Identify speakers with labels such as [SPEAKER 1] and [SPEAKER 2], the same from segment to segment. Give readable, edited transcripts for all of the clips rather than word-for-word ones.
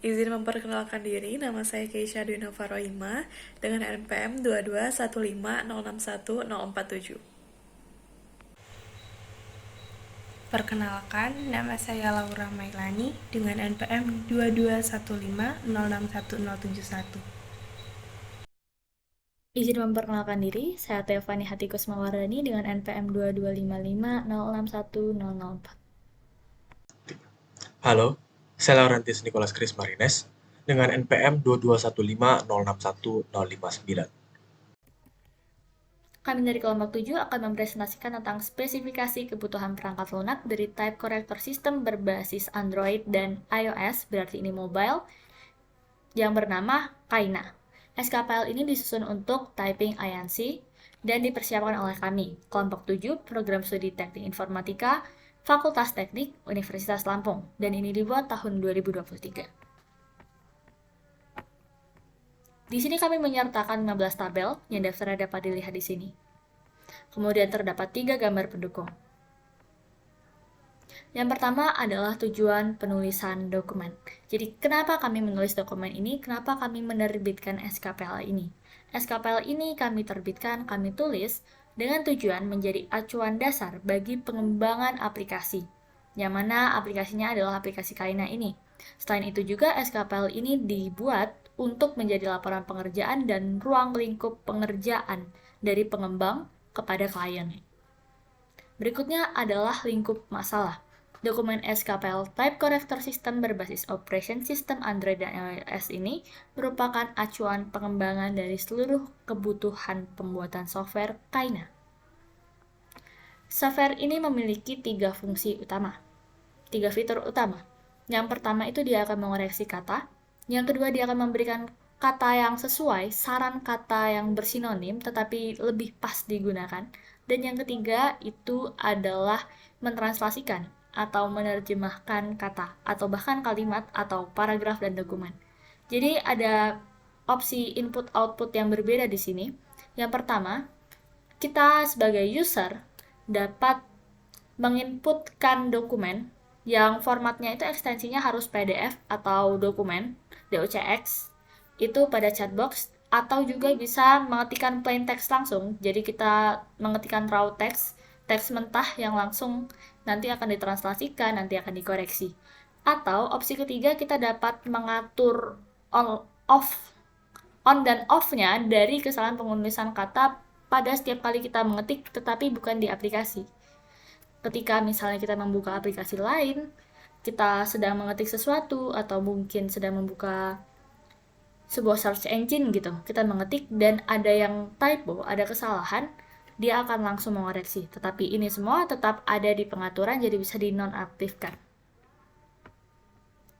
[SPEAKER 1] Izin memperkenalkan diri, nama saya Keisha Dwi Novaroima dengan NPM 221506147.
[SPEAKER 2] Perkenalkan, nama saya Laura Mailani dengan NPM 2215061071.
[SPEAKER 3] Izin memperkenalkan diri, saya Tevani Hatikusmawardani dengan NPM 225506104.
[SPEAKER 4] Halo, saya Laurentis Nicholas Chris Marines dengan NPM 221506109.
[SPEAKER 3] Kami dari kelompok 7 akan mempresentasikan tentang spesifikasi kebutuhan perangkat lunak dari type corrector system berbasis Android dan iOS, berarti ini mobile, yang bernama Kaina. SKPL ini disusun untuk typing INC dan dipersiapkan oleh kami, kelompok 7, Program Studi Teknik Informatika, Fakultas Teknik, Universitas Lampung, dan ini dibuat tahun 2023. Di sini kami menyertakan 15 tabel yang daftarnya dapat dilihat di sini. Kemudian terdapat 3 gambar pendukung. Yang pertama adalah tujuan penulisan dokumen. Jadi kenapa kami menulis dokumen ini? Kenapa kami menerbitkan SKPL ini? SKPL ini kami terbitkan, kami tulis dengan tujuan menjadi acuan dasar bagi pengembangan aplikasi, yang mana aplikasinya adalah aplikasi Kaina ini. Selain itu juga SKPL ini dibuat untuk menjadi laporan pengerjaan dan ruang lingkup pengerjaan dari pengembang kepada klien. Berikutnya adalah lingkup masalah. Dokumen SKPL Type Corrector System berbasis Operation System Android dan iOS ini merupakan acuan pengembangan dari seluruh kebutuhan pembuatan software Kaina. Software ini memiliki 3 fungsi utama, 3 fitur utama. Yang pertama itu dia akan mengoreksi kata, yang kedua dia akan memberikan kata yang sesuai, saran kata yang bersinonim tetapi lebih pas digunakan, dan yang ketiga itu adalah mentranslasikan atau menerjemahkan kata atau bahkan kalimat atau paragraf dan dokumen. Jadi ada opsi input output yang berbeda di sini. Yang pertama, kita sebagai user dapat menginputkan dokumen yang formatnya itu ekstensinya harus PDF atau dokumen DOCX itu pada chatbox, atau juga bisa mengetikkan plain text langsung. Jadi kita mengetikkan raw text, teks mentah yang langsung nanti akan ditranslasikan, nanti akan dikoreksi. Atau opsi ketiga, kita dapat mengatur on dan off-nya dari kesalahan penulisan kata pada setiap kali kita mengetik, tetapi bukan di aplikasi. Ketika misalnya kita membuka aplikasi lain, kita sedang mengetik sesuatu, atau mungkin sedang membuka sebuah search engine gitu, kita mengetik dan ada yang typo, ada kesalahan, dia akan langsung mengoreksi. Tetapi ini semua tetap ada di pengaturan, jadi bisa dinonaktifkan.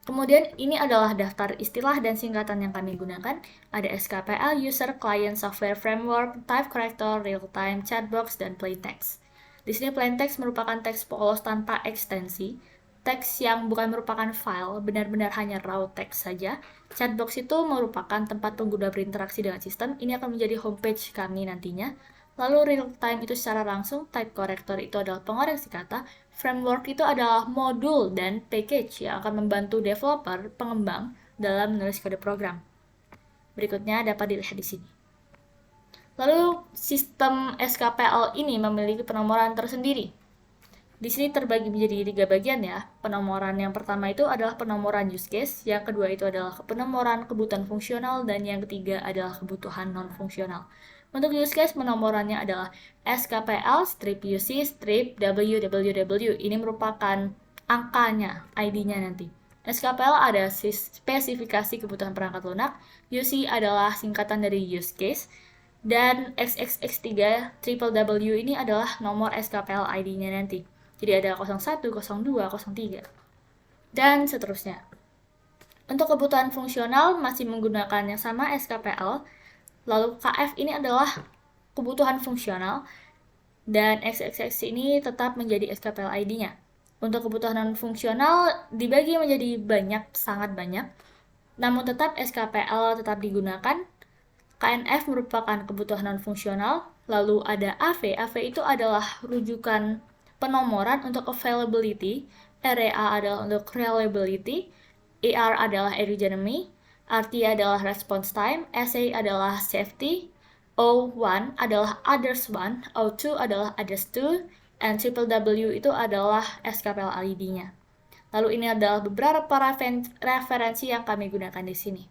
[SPEAKER 3] Kemudian ini adalah daftar istilah dan singkatan yang kami gunakan. Ada SKPL, User Client Software Framework, Type Corrector, Real-Time, Chatbox, dan Plain Text. Di sini plain text merupakan teks polos tanpa ekstensi, teks yang bukan merupakan file, benar-benar hanya raw text saja. Chatbox itu merupakan tempat pengguna berinteraksi dengan sistem, ini akan menjadi homepage kami nantinya. Lalu real time itu secara langsung, type corrector itu adalah pengoreksi kata, framework itu adalah modul dan package yang akan membantu developer, pengembang, dalam menulis kode program. Berikutnya dapat dilihat di sini. Lalu sistem SKPL ini memiliki penomoran tersendiri. Di sini terbagi menjadi 3 bagian ya. Penomoran yang pertama itu adalah penomoran use case, yang kedua itu adalah penomoran kebutuhan fungsional, dan yang ketiga adalah kebutuhan non-fungsional. Untuk use case, penomorannya adalah SKPL strip UC strip www. Ini merupakan angkanya, ID-nya nanti. SKPL ada spesifikasi kebutuhan perangkat lunak, UC adalah singkatan dari use case, dan XXX3 triple W ini adalah nomor SKPL ID-nya nanti. Jadi ada 01, 02, 03, dan seterusnya. Untuk kebutuhan fungsional masih menggunakan yang sama SKPL. Lalu KF ini adalah kebutuhan fungsional, dan XXX ini tetap menjadi SKPL ID-nya. Untuk kebutuhan non-fungsional dibagi menjadi banyak, sangat banyak. Namun tetap SKPL tetap digunakan. KNF merupakan kebutuhan non-fungsional. Lalu ada AV. AV itu adalah rujukan penomoran untuk availability. REA adalah untuk reliability. AR adalah ergonomy, RT adalah response time, SA adalah safety, O1 adalah others one, O2 adalah others two, and triple W itu adalah SKPL LED-nya. Lalu ini adalah beberapa referensi yang kami gunakan di sini.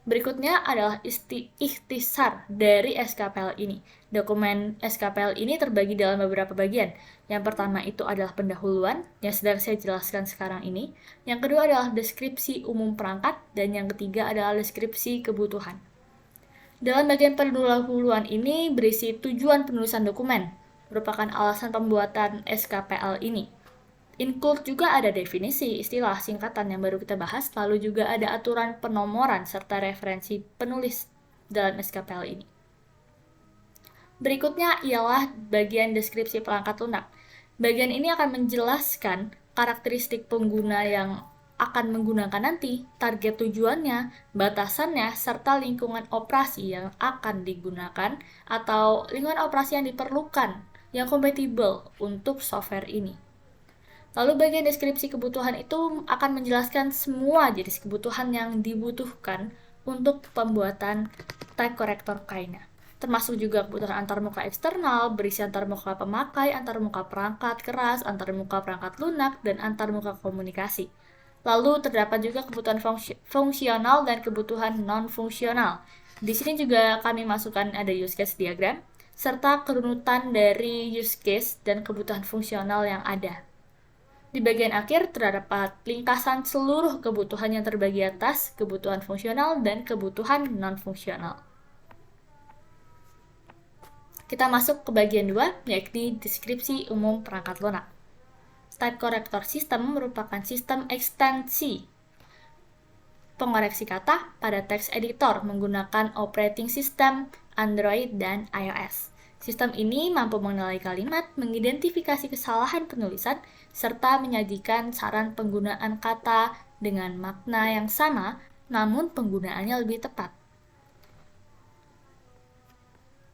[SPEAKER 3] Berikutnya adalah ikhtisar dari SKPL ini. Dokumen SKPL ini terbagi dalam beberapa bagian. Yang pertama itu adalah pendahuluan, yang sedang saya jelaskan sekarang ini. Yang kedua adalah deskripsi umum perangkat, dan yang ketiga adalah deskripsi kebutuhan. Dalam bagian pendahuluan ini berisi tujuan penulisan dokumen, merupakan alasan pembuatan SKPL ini. Include juga ada definisi, istilah, singkatan yang baru kita bahas, lalu juga ada aturan penomoran serta referensi penulis dalam SKPL ini. Berikutnya ialah bagian deskripsi perangkat lunak. Bagian ini akan menjelaskan karakteristik pengguna yang akan menggunakan nanti, target tujuannya, batasannya, serta lingkungan operasi yang akan digunakan atau lingkungan operasi yang diperlukan, yang kompatibel untuk software ini. Lalu bagian deskripsi kebutuhan itu akan menjelaskan semua jenis kebutuhan yang dibutuhkan untuk pembuatan type corrector Kaina. Termasuk juga kebutuhan antarmuka eksternal, berisi antarmuka pemakai, antarmuka perangkat keras, antarmuka perangkat lunak, dan antarmuka komunikasi. Lalu terdapat juga kebutuhan fungsional dan kebutuhan non-fungsional. Di sini juga kami masukkan ada use case diagram, serta kerunutan dari use case dan kebutuhan fungsional yang ada. Di bagian akhir terdapat ringkasan seluruh kebutuhan yang terbagi atas kebutuhan fungsional dan kebutuhan non-fungsional. Kita masuk ke bagian 2, yakni deskripsi umum perangkat lunak. Type corrector system merupakan sistem ekstensi pengoreksi kata pada text editor menggunakan operating system Android dan iOS. Sistem ini mampu mengenali kalimat, mengidentifikasi kesalahan penulisan, serta menyajikan saran penggunaan kata dengan makna yang sama, namun penggunaannya lebih tepat.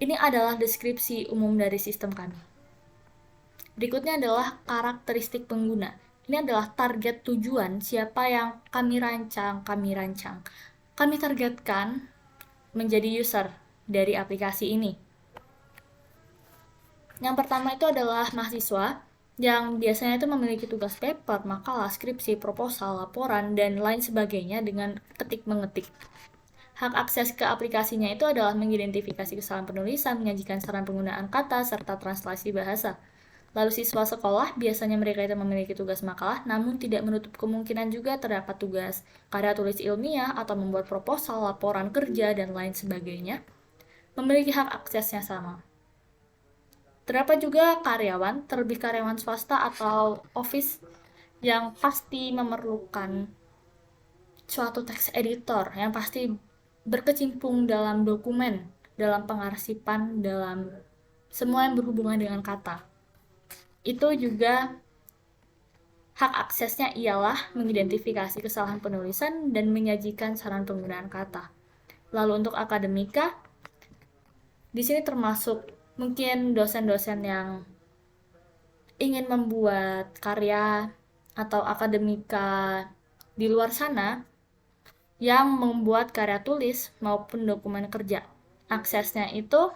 [SPEAKER 3] Ini adalah deskripsi umum dari sistem kami. Berikutnya adalah karakteristik pengguna. Ini adalah target tujuan siapa yang kami rancang. Kami targetkan menjadi user dari aplikasi ini. Yang pertama itu adalah mahasiswa yang biasanya itu memiliki tugas paper, makalah, skripsi, proposal, laporan, dan lain sebagainya dengan ketik-mengetik. Hak akses ke aplikasinya itu adalah mengidentifikasi kesalahan penulisan, menyajikan saran penggunaan kata, serta translasi bahasa. Lalu siswa sekolah, biasanya mereka itu memiliki tugas makalah, namun tidak menutup kemungkinan juga terdapat tugas karya tulis ilmiah atau membuat proposal, laporan kerja, dan lain sebagainya. Memiliki hak aksesnya sama. Terdapat juga karyawan, terlebih karyawan swasta atau office yang pasti memerlukan suatu text editor, yang pasti berkecimpung dalam dokumen, dalam pengarsipan, dalam semua yang berhubungan dengan kata. Itu juga hak aksesnya ialah mengidentifikasi kesalahan penulisan dan menyajikan saran penggunaan kata. Lalu untuk akademika, di sini termasuk mungkin dosen-dosen yang ingin membuat karya atau akademika di luar sana yang membuat karya tulis maupun dokumen kerja. Aksesnya itu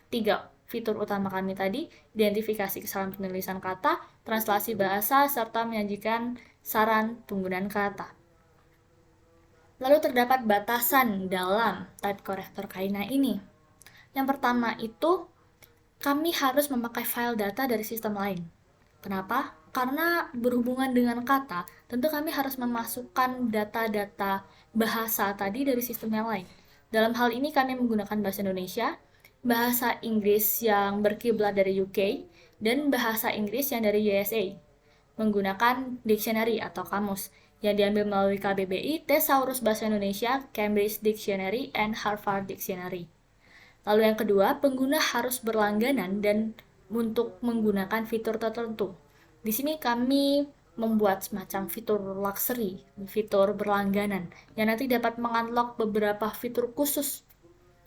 [SPEAKER 3] 3 fitur utama kami tadi, identifikasi kesalahan penulisan kata, translasi bahasa, serta menyajikan saran penggunaan kata. Lalu terdapat batasan dalam type corrector Kaina ini. Yang pertama itu, kami harus memakai file data dari sistem lain. Kenapa? Karena berhubungan dengan kata, tentu kami harus memasukkan data-data bahasa tadi dari sistem yang lain. Dalam hal ini kami menggunakan bahasa Indonesia, bahasa Inggris yang berkiblat dari UK, dan bahasa Inggris yang dari USA, menggunakan dictionary atau kamus yang diambil melalui KBBI, Thesaurus Bahasa Indonesia, Cambridge Dictionary, and Harvard Dictionary. Lalu yang kedua, pengguna harus berlangganan dan untuk menggunakan fitur tertentu. Di sini kami membuat semacam fitur luxury, fitur berlangganan, yang nanti dapat mengunlock beberapa fitur khusus.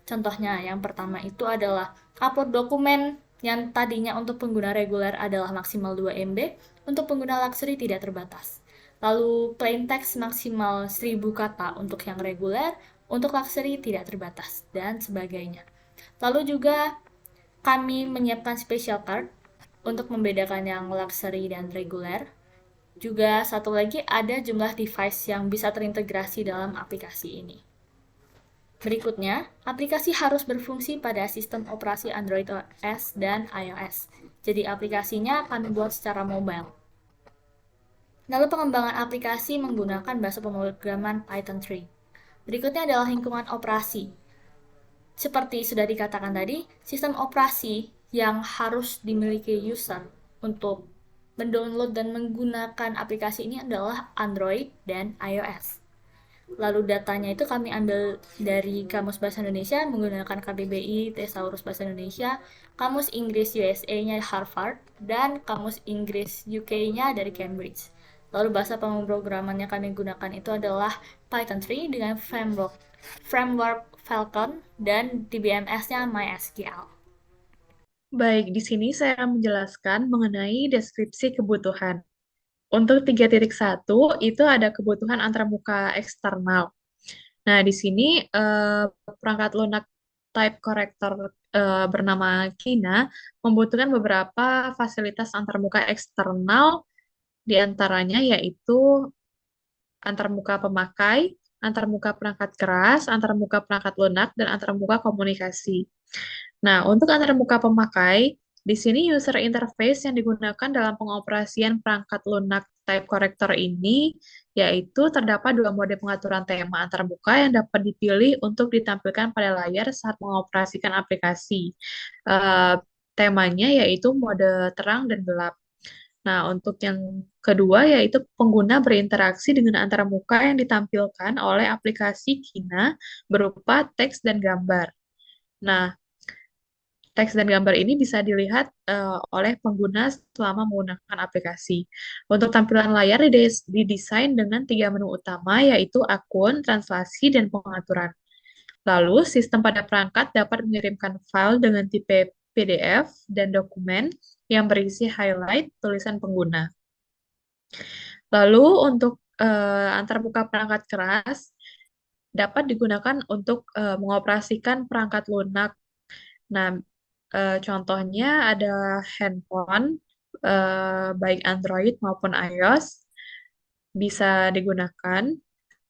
[SPEAKER 3] Contohnya, yang pertama itu adalah upload dokumen yang tadinya untuk pengguna reguler adalah maksimal 2 MB, untuk pengguna luxury tidak terbatas. Lalu plain text maksimal 1000 kata untuk yang reguler, untuk luxury tidak terbatas, dan sebagainya. Lalu juga kami menyiapkan special card untuk membedakan yang luxury dan reguler. Juga satu lagi ada jumlah device yang bisa terintegrasi dalam aplikasi ini. Berikutnya, aplikasi harus berfungsi pada sistem operasi Android OS dan iOS. Jadi aplikasinya kami buat secara mobile. Lalu pengembangan aplikasi menggunakan bahasa pemrograman Python 3. Berikutnya adalah lingkungan operasi. Seperti sudah dikatakan tadi, sistem operasi yang harus dimiliki user untuk mendownload dan menggunakan aplikasi ini adalah Android dan iOS. Lalu datanya itu kami ambil dari Kamus Bahasa Indonesia menggunakan KBBI Thesaurus Bahasa Indonesia, Kamus Inggris USA-nya Harvard, dan Kamus Inggris UK-nya dari Cambridge. Lalu bahasa pemrograman yang kami gunakan itu adalah Python 3 dengan framework Falcon dan DBMS-nya MySQL.
[SPEAKER 1] Baik, di sini saya akan menjelaskan mengenai deskripsi kebutuhan. Untuk 3.1 itu ada kebutuhan antarmuka eksternal. Nah, di sini perangkat lunak type corrector bernama Kina membutuhkan beberapa fasilitas antarmuka eksternal, di antaranya yaitu antarmuka pemakai, antarmuka perangkat keras, antarmuka perangkat lunak, dan antarmuka komunikasi. Nah, untuk antarmuka pemakai, di sini user interface yang digunakan dalam pengoperasian perangkat lunak type corrector ini, yaitu terdapat dua mode pengaturan tema antarmuka yang dapat dipilih untuk ditampilkan pada layar saat mengoperasikan aplikasi. Eh, Temanya yaitu mode terang dan gelap. Nah, untuk yang kedua yaitu pengguna berinteraksi dengan antarmuka yang ditampilkan oleh aplikasi Kina berupa teks dan gambar. Nah, teks dan gambar ini bisa dilihat oleh pengguna selama menggunakan aplikasi. Untuk tampilan layar didesain dengan 3 menu utama, yaitu akun, translasi, dan pengaturan. Lalu, sistem pada perangkat dapat mengirimkan file dengan tipe PDF dan dokumen yang berisi highlight tulisan pengguna. Lalu, untuk antarmuka perangkat keras dapat digunakan untuk mengoperasikan perangkat lunak. Nah, contohnya ada handphone, baik Android maupun iOS, bisa digunakan.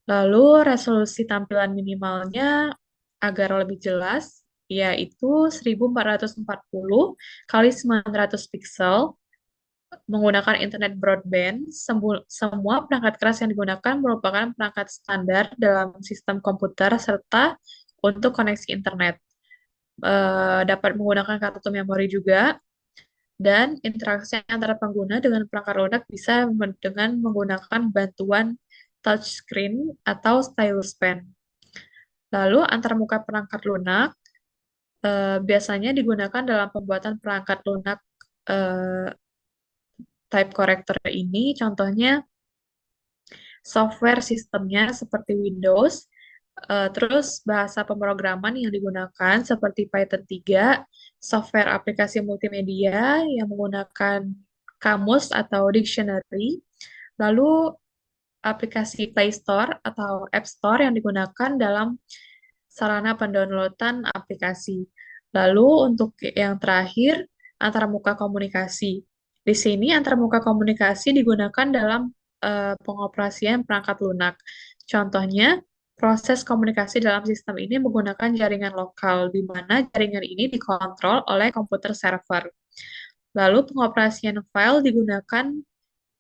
[SPEAKER 1] Lalu resolusi tampilan minimalnya agar lebih jelas, yaitu 1440 kali 900 pixel, menggunakan internet broadband. Semua perangkat keras yang digunakan merupakan perangkat standar dalam sistem komputer serta untuk koneksi internet. Dapat menggunakan kartu memori juga, dan interaksi antara pengguna dengan perangkat lunak bisa dengan menggunakan bantuan touchscreen atau stylus pen. Lalu antarmuka perangkat lunak biasanya digunakan dalam pembuatan perangkat lunak type corrector ini, contohnya software sistemnya seperti Windows, terus bahasa pemrograman yang digunakan seperti Python 3, software aplikasi multimedia yang menggunakan kamus atau dictionary, lalu aplikasi Play Store atau App Store yang digunakan dalam sarana pendownloadan aplikasi. Lalu untuk yang terakhir, antarmuka komunikasi. Di sini antarmuka komunikasi digunakan dalam pengoperasian perangkat lunak. Contohnya, proses komunikasi dalam sistem ini menggunakan jaringan lokal, di mana jaringan ini dikontrol oleh komputer server. Lalu pengoperasian file digunakan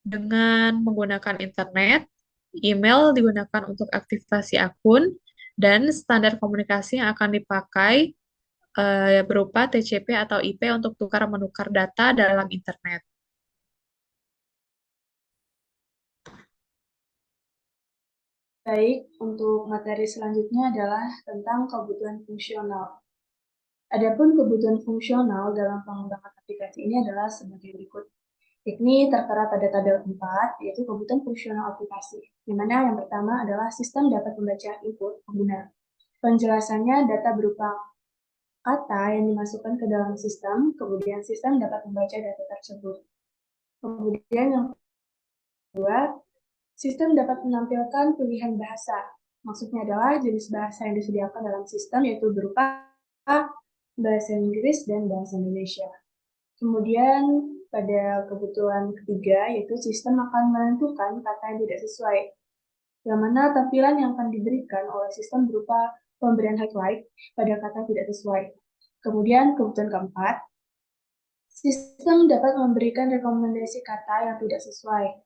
[SPEAKER 1] dengan menggunakan internet, email digunakan untuk aktivasi akun, dan standar komunikasi yang akan dipakai berupa TCP atau IP untuk tukar-menukar data dalam internet.
[SPEAKER 5] Baik, untuk materi selanjutnya adalah tentang kebutuhan fungsional. Adapun kebutuhan fungsional dalam pengembangan aplikasi ini adalah sebagai berikut. Ini tertera pada tabel 4, yaitu kebutuhan fungsional aplikasi, di mana yang pertama adalah sistem dapat membaca input pengguna. Penjelasannya data berupa kata yang dimasukkan ke dalam sistem, kemudian sistem dapat membaca data tersebut. Kemudian yang kedua, Sistem dapat menampilkan pilihan bahasa. Maksudnya adalah jenis bahasa yang disediakan dalam sistem, yaitu berupa bahasa Inggris dan bahasa Indonesia. Kemudian pada kebutuhan ketiga, yaitu sistem akan menentukan kata yang tidak sesuai, yang mana tampilan yang akan diberikan oleh sistem berupa pemberian highlight pada kata tidak sesuai. Kemudian kebutuhan keempat, sistem dapat memberikan rekomendasi kata yang tidak sesuai,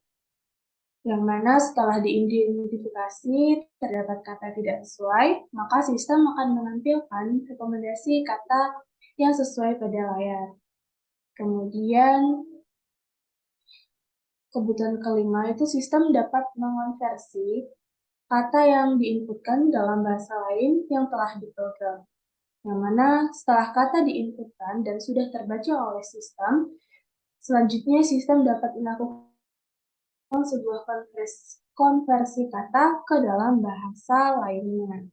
[SPEAKER 5] yang mana setelah diidentifikasi terdapat kata tidak sesuai, maka sistem akan menampilkan rekomendasi kata yang sesuai pada layar. Kemudian kebutuhan kelima itu sistem dapat mengonversi kata yang diinputkan dalam bahasa lain yang telah diprogram. Yang mana setelah kata diinputkan dan sudah terbaca oleh sistem, selanjutnya sistem dapat melakukan sebuah konversi kata ke dalam bahasa lainnya.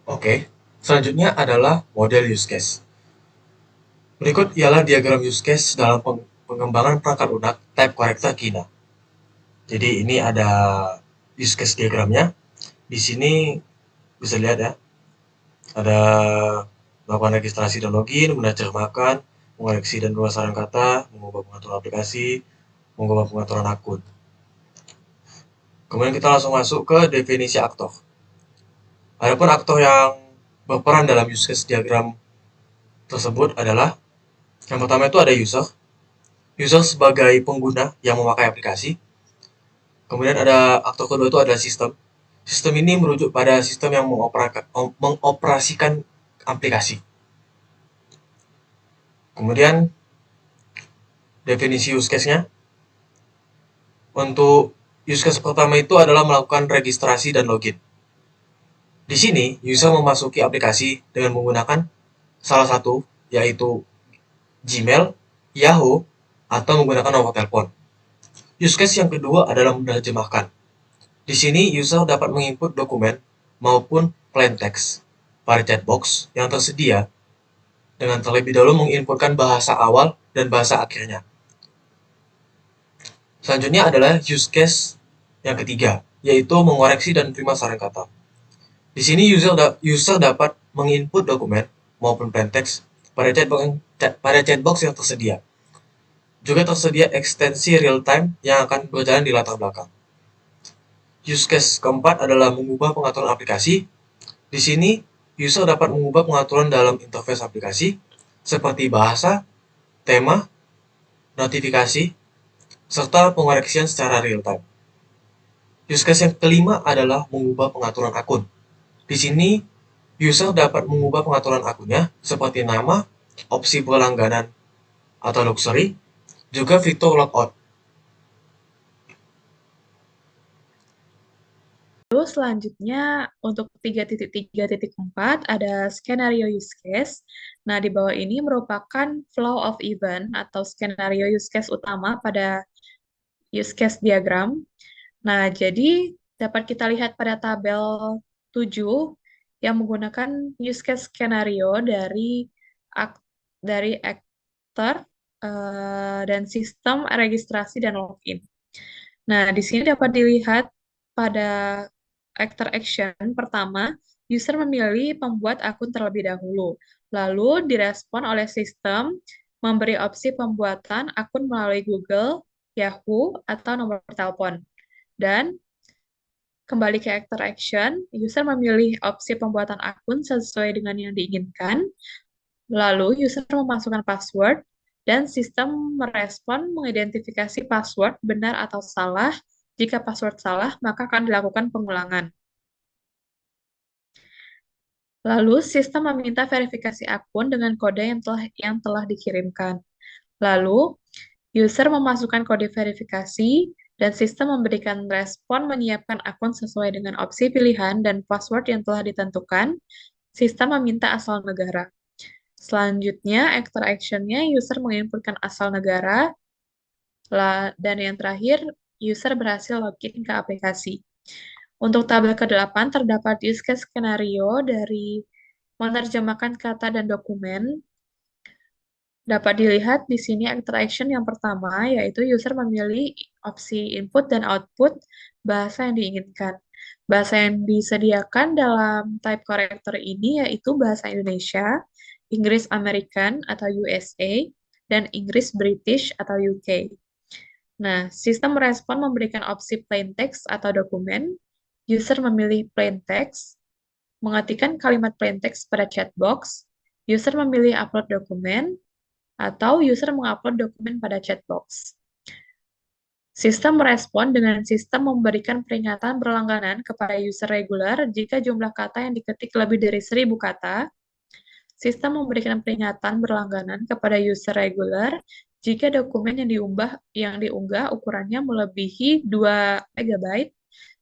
[SPEAKER 4] Oke, selanjutnya adalah model use case. Berikut ialah diagram use case dalam pengembangan perangkat lunak type corrector Kina. Jadi ini ada use case diagramnya. Di sini bisa lihat ya, ada melakukan registrasi dan login, menerjemahkan, mengoreksi dan pemasaran kata, mengubah pengaturan aplikasi, mengubah pengaturan akun. Kemudian kita langsung masuk ke definisi aktor. Adapun aktor yang berperan dalam use case diagram tersebut adalah yang pertama itu ada user. User sebagai pengguna yang memakai aplikasi. Kemudian ada aktor kedua itu adalah sistem. Sistem ini merujuk pada sistem yang mengoperasikan aplikasi. Kemudian definisi use case-nya. Untuk use case pertama itu adalah melakukan registrasi dan login. Di sini, user memasuki aplikasi dengan menggunakan salah satu, yaitu Gmail, Yahoo, atau menggunakan nomor telepon. Use case yang kedua adalah menerjemahkan. Di sini, user dapat menginput dokumen maupun plain text pada chatbox yang tersedia dengan terlebih dahulu menginputkan bahasa awal dan bahasa akhirnya. Selanjutnya adalah use case yang ketiga, yaitu mengoreksi dan menerima saran kata. Di sini user dapat menginput dokumen maupun plain text pada chatbox yang tersedia. Juga tersedia ekstensi real time yang akan berjalan di latar belakang. Use case keempat adalah mengubah pengaturan aplikasi. Di sini, user dapat mengubah pengaturan dalam interface aplikasi seperti bahasa, tema, notifikasi, serta pengoreksian secara real time. Use case yang kelima adalah mengubah pengaturan akun. Di sini, user dapat mengubah pengaturan akunnya seperti nama, opsi berlangganan atau luxury, juga fitur logout.
[SPEAKER 1] Lalu selanjutnya untuk 3.3.4 ada skenario use case. Nah, di bawah ini merupakan flow of event atau skenario use case utama pada use case diagram. Nah, jadi dapat kita lihat pada tabel 7 yang menggunakan use case skenario dari actor dan sistem registrasi dan login. Nah, di sini dapat dilihat pada actor action pertama, user memilih pembuat akun terlebih dahulu. Lalu direspon oleh sistem memberi opsi pembuatan akun melalui Google, Yahoo, atau nomor telepon. Dan kembali ke actor action, user memilih opsi pembuatan akun sesuai dengan yang diinginkan. Lalu user memasukkan password dan sistem merespon mengidentifikasi password benar atau salah. Jika password salah, maka akan dilakukan pengulangan. Lalu sistem meminta verifikasi akun dengan kode yang telah dikirimkan. Lalu user memasukkan kode verifikasi dan sistem memberikan respon menyiapkan akun sesuai dengan opsi pilihan dan password yang telah ditentukan. Sistem meminta asal negara. Selanjutnya, actor action-nya user menginputkan asal negara, dan yang terakhir, user berhasil login ke aplikasi. Untuk tabel ke-8 terdapat use case skenario dari menerjemahkan kata dan dokumen. Dapat dilihat di sini interaction yang pertama, yaitu user memilih opsi input dan output bahasa yang diinginkan. Bahasa yang disediakan dalam type corrector ini yaitu bahasa Indonesia, Inggris American atau USA, dan Inggris British atau UK. Nah, sistem respon memberikan opsi plain text atau dokumen. User memilih plain text, mengetikkan kalimat plain text pada chat box. User memilih upload dokumen, atau user mengupload dokumen pada chat box. Sistem merespon dengan sistem memberikan peringatan berlangganan kepada user reguler jika jumlah kata yang diketik lebih dari 1000 kata. Sistem memberikan peringatan berlangganan kepada user reguler jika dokumen yang diunggah ukurannya melebihi 2 MB.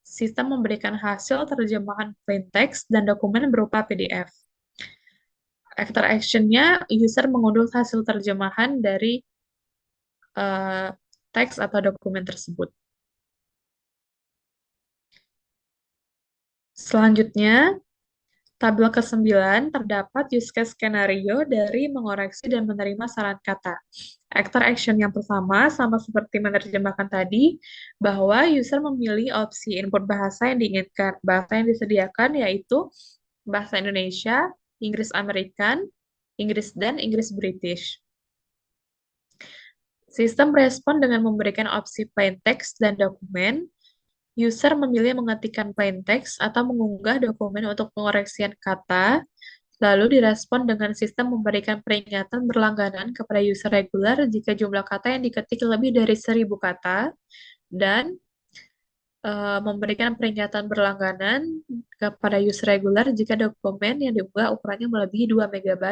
[SPEAKER 1] Sistem memberikan hasil terjemahan plain text dan dokumen berupa PDF. After action-nya, user mengunduh hasil terjemahan dari teks atau dokumen tersebut. Selanjutnya, tabel ke-9 terdapat use case skenario dari mengoreksi dan menerima saran kata. Actor action yang pertama, sama seperti menerjemahkan tadi, bahwa user memilih opsi input bahasa yang diinginkan. Bahasa yang disediakan yaitu bahasa Indonesia, Inggris American, Inggris dan Inggris British. Sistem respon dengan memberikan opsi plain text dan dokumen. User memilih mengetikkan plain text atau mengunggah dokumen untuk pengoreksian kata, lalu direspon dengan sistem memberikan peringatan berlangganan kepada user reguler jika jumlah kata yang diketik lebih dari 1000 kata, dan memberikan peringatan berlangganan kepada user reguler jika dokumen yang diunggah ukurannya melebihi 2 MB,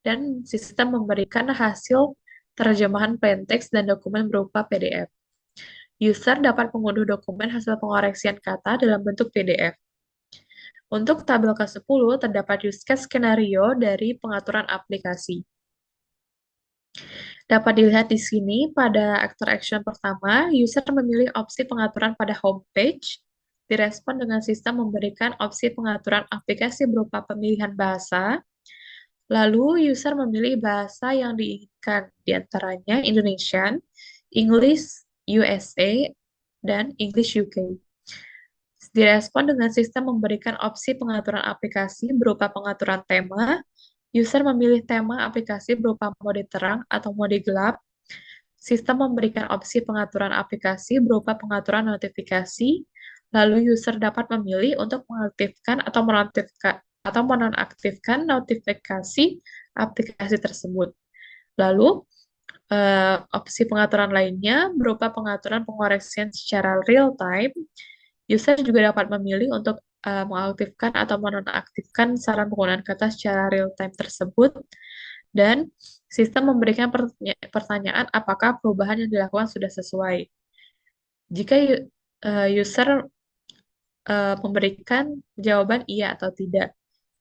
[SPEAKER 1] dan sistem memberikan hasil terjemahan plain text dan dokumen berupa PDF. User dapat mengunduh dokumen hasil pengoreksian kata dalam bentuk PDF. Untuk tabel ke-10, terdapat use case skenario dari pengaturan aplikasi. Dapat dilihat di sini, pada actor action pertama, user memilih opsi pengaturan pada homepage, direspon dengan sistem memberikan opsi pengaturan aplikasi berupa pemilihan bahasa, lalu user memilih bahasa yang diinginkan, diantaranya Indonesian, English USA, dan English UK. Direspon dengan sistem memberikan opsi pengaturan aplikasi berupa pengaturan tema. User memilih tema aplikasi berupa mode terang atau mode gelap. Sistem memberikan opsi pengaturan aplikasi berupa pengaturan notifikasi. Lalu user dapat memilih untuk mengaktifkan atau menonaktifkan notifikasi aplikasi tersebut. Lalu, opsi pengaturan lainnya berupa pengaturan pengoreksian secara real time. User juga dapat memilih untuk mengaktifkan atau menonaktifkan saran penggunaan kata secara real time tersebut, dan sistem memberikan pertanyaan apakah perubahan yang dilakukan sudah sesuai. Jika user memberikan jawaban iya atau tidak.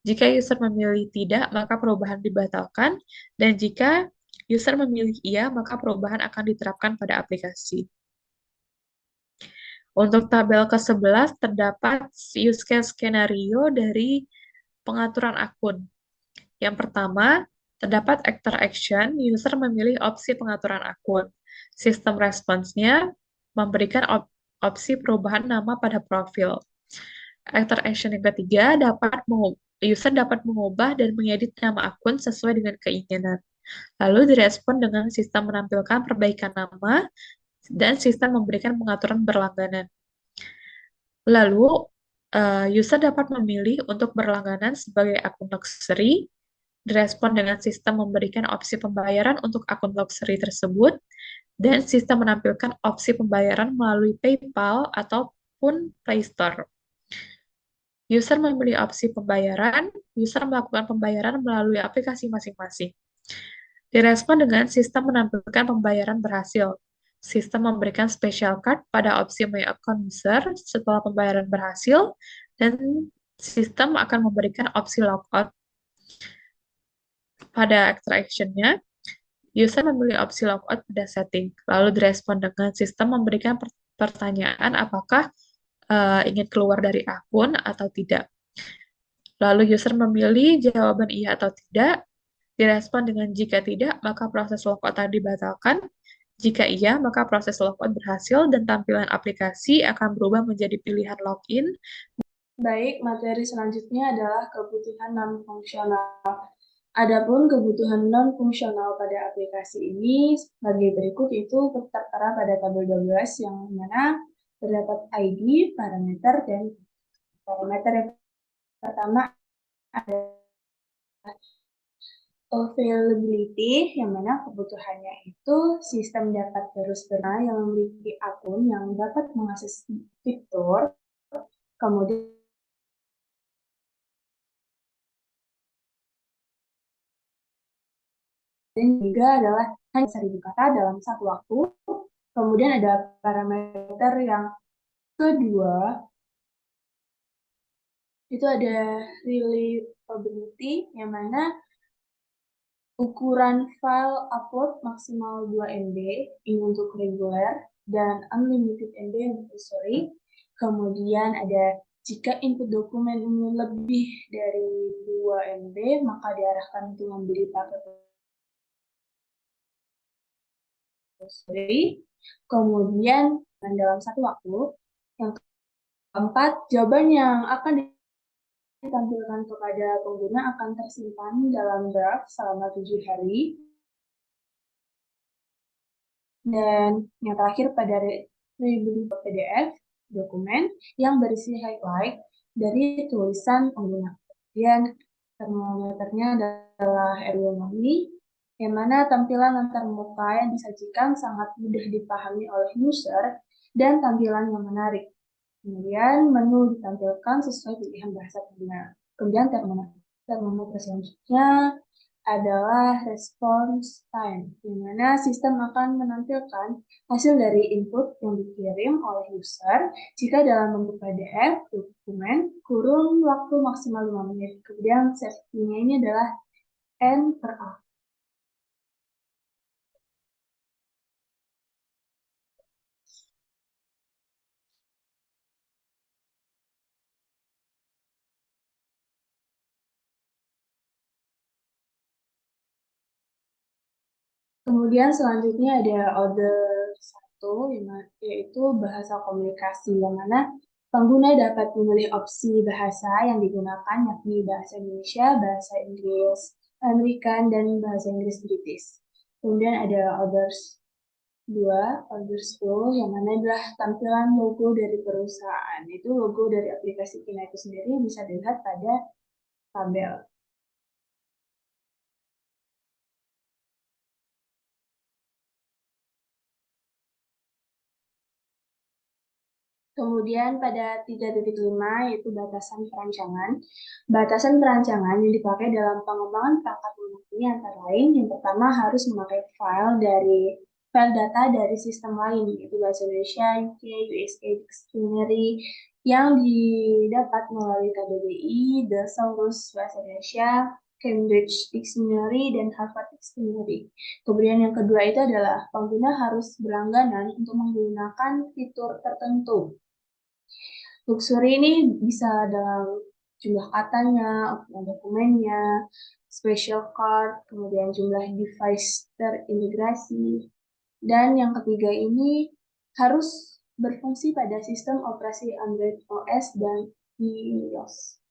[SPEAKER 1] Jika user memilih tidak, maka perubahan dibatalkan, dan jika user memilih iya, maka perubahan akan diterapkan pada aplikasi. Untuk tabel ke-11 terdapat use case skenario dari pengaturan akun. Yang pertama, terdapat actor action, user memilih opsi pengaturan akun. Sistem responsnya memberikan opsi perubahan nama pada profil. Actor action yang ketiga, user dapat mengubah dan mengedit nama akun sesuai dengan keinginan. Lalu direspon dengan sistem menampilkan perbaikan nama dan sistem memberikan pengaturan berlangganan. Lalu, user dapat memilih untuk berlangganan sebagai akun luxury, direspon dengan sistem memberikan opsi pembayaran untuk akun luxury tersebut, dan sistem menampilkan opsi pembayaran melalui PayPal ataupun Play Store. User memilih opsi pembayaran, user melakukan pembayaran melalui aplikasi masing-masing. Direspon dengan sistem menampilkan pembayaran berhasil. Sistem memberikan special card pada opsi My Account User setelah pembayaran berhasil, dan sistem akan memberikan opsi logout. Pada actor action-nya, user memilih opsi logout pada setting, lalu direspon dengan sistem memberikan pertanyaan apakah ingin keluar dari akun atau tidak. Lalu user memilih jawaban iya atau tidak, Direspon dengan jika tidak, maka proses logout tadi dibatalkan. Jika iya, maka proses logout berhasil dan tampilan aplikasi akan berubah menjadi pilihan login.
[SPEAKER 5] Baik, materi selanjutnya adalah kebutuhan non-fungsional. Adapun kebutuhan non-fungsional pada aplikasi ini sebagai berikut, itu tertera pada tabel 12 yang mana terdapat ID, parameter, dan parameter yang pertama adalah availability, yang mana kebutuhannya itu sistem dapat terus bermain yang memiliki akun yang dapat mengakses fitur, kemudian juga adalah hanya 1000 kata dalam satu waktu. Kemudian ada parameter yang kedua, itu ada reliability, yang mana ukuran file upload maksimal 2 MB ini untuk reguler dan unlimited MB untuk history. Kemudian ada jika input dokumen ini lebih dari 2 MB, maka diarahkan untuk membeli paket history. Kemudian dalam satu waktu. Yang keempat, jawaban yang akan ditampilkan kepada pengguna akan tersimpan dalam draft selama 7 hari. Dan yang terakhir, pada readability PDF dokumen yang berisi highlight dari tulisan pengguna. Kemudian termometernya adalah ergonomi, yang mana tampilan antarmuka yang disajikan sangat mudah dipahami oleh user dan tampilan yang menarik. Kemudian menu ditampilkan sesuai pilihan bahasa pengguna. Kemudian termometer selanjutnya adalah response time, di mana sistem akan menampilkan hasil dari input yang dikirim oleh user jika dalam bentuk PDF dokumen kurun waktu maksimal 5 menit. Kemudian safety-nya ini adalah N/A. Kemudian selanjutnya ada order 1, yaitu bahasa komunikasi, yang mana pengguna dapat memilih opsi bahasa yang digunakan, yakni bahasa Indonesia, bahasa Inggris American, dan bahasa Inggris British. Kemudian ada orders 2, orders 2, yang mana adalah tampilan logo dari perusahaan. Itu logo dari aplikasi Kina itu sendiri bisa dilihat pada tabel. Kemudian pada 3.5 yaitu batasan perancangan. Batasan perancangan yang dipakai dalam pengembangan perangkat lunak ini antara lain, yang pertama harus memakai file data dari sistem lain, yaitu bahasa Indonesia, UK, USA Dictionary, yang didapat melalui KBBI, Thesaurus Bahasa Indonesia, Cambridge Dictionary, dan Harvard Dictionary. Kemudian yang kedua itu adalah pengguna harus berlangganan untuk menggunakan fitur tertentu. Luxury ini bisa dalam jumlah katanya, ukuran dokumennya, special card, kemudian jumlah device terintegrasi. Dan yang ketiga ini harus berfungsi pada sistem operasi Android OS dan iOS.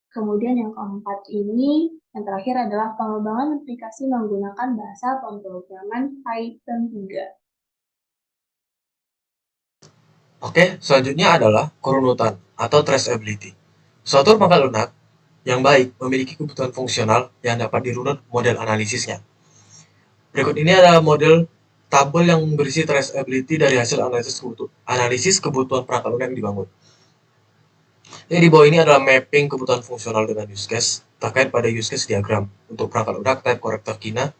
[SPEAKER 5] Kemudian yang keempat ini, yang terakhir adalah pengembangan aplikasi menggunakan bahasa pemrograman Python 3.
[SPEAKER 4] Oke, selanjutnya adalah kerunutan atau traceability. Suatu perangkat lunak yang baik memiliki kebutuhan fungsional yang dapat dirunut model analisisnya. Berikut ini adalah model tabel yang berisi traceability dari hasil analisis kebutuhan perangkat lunak yang dibangun. Jadi di bawah ini adalah mapping kebutuhan fungsional dengan use case terkait pada use case diagram untuk perangkat lunak type corrector Kina.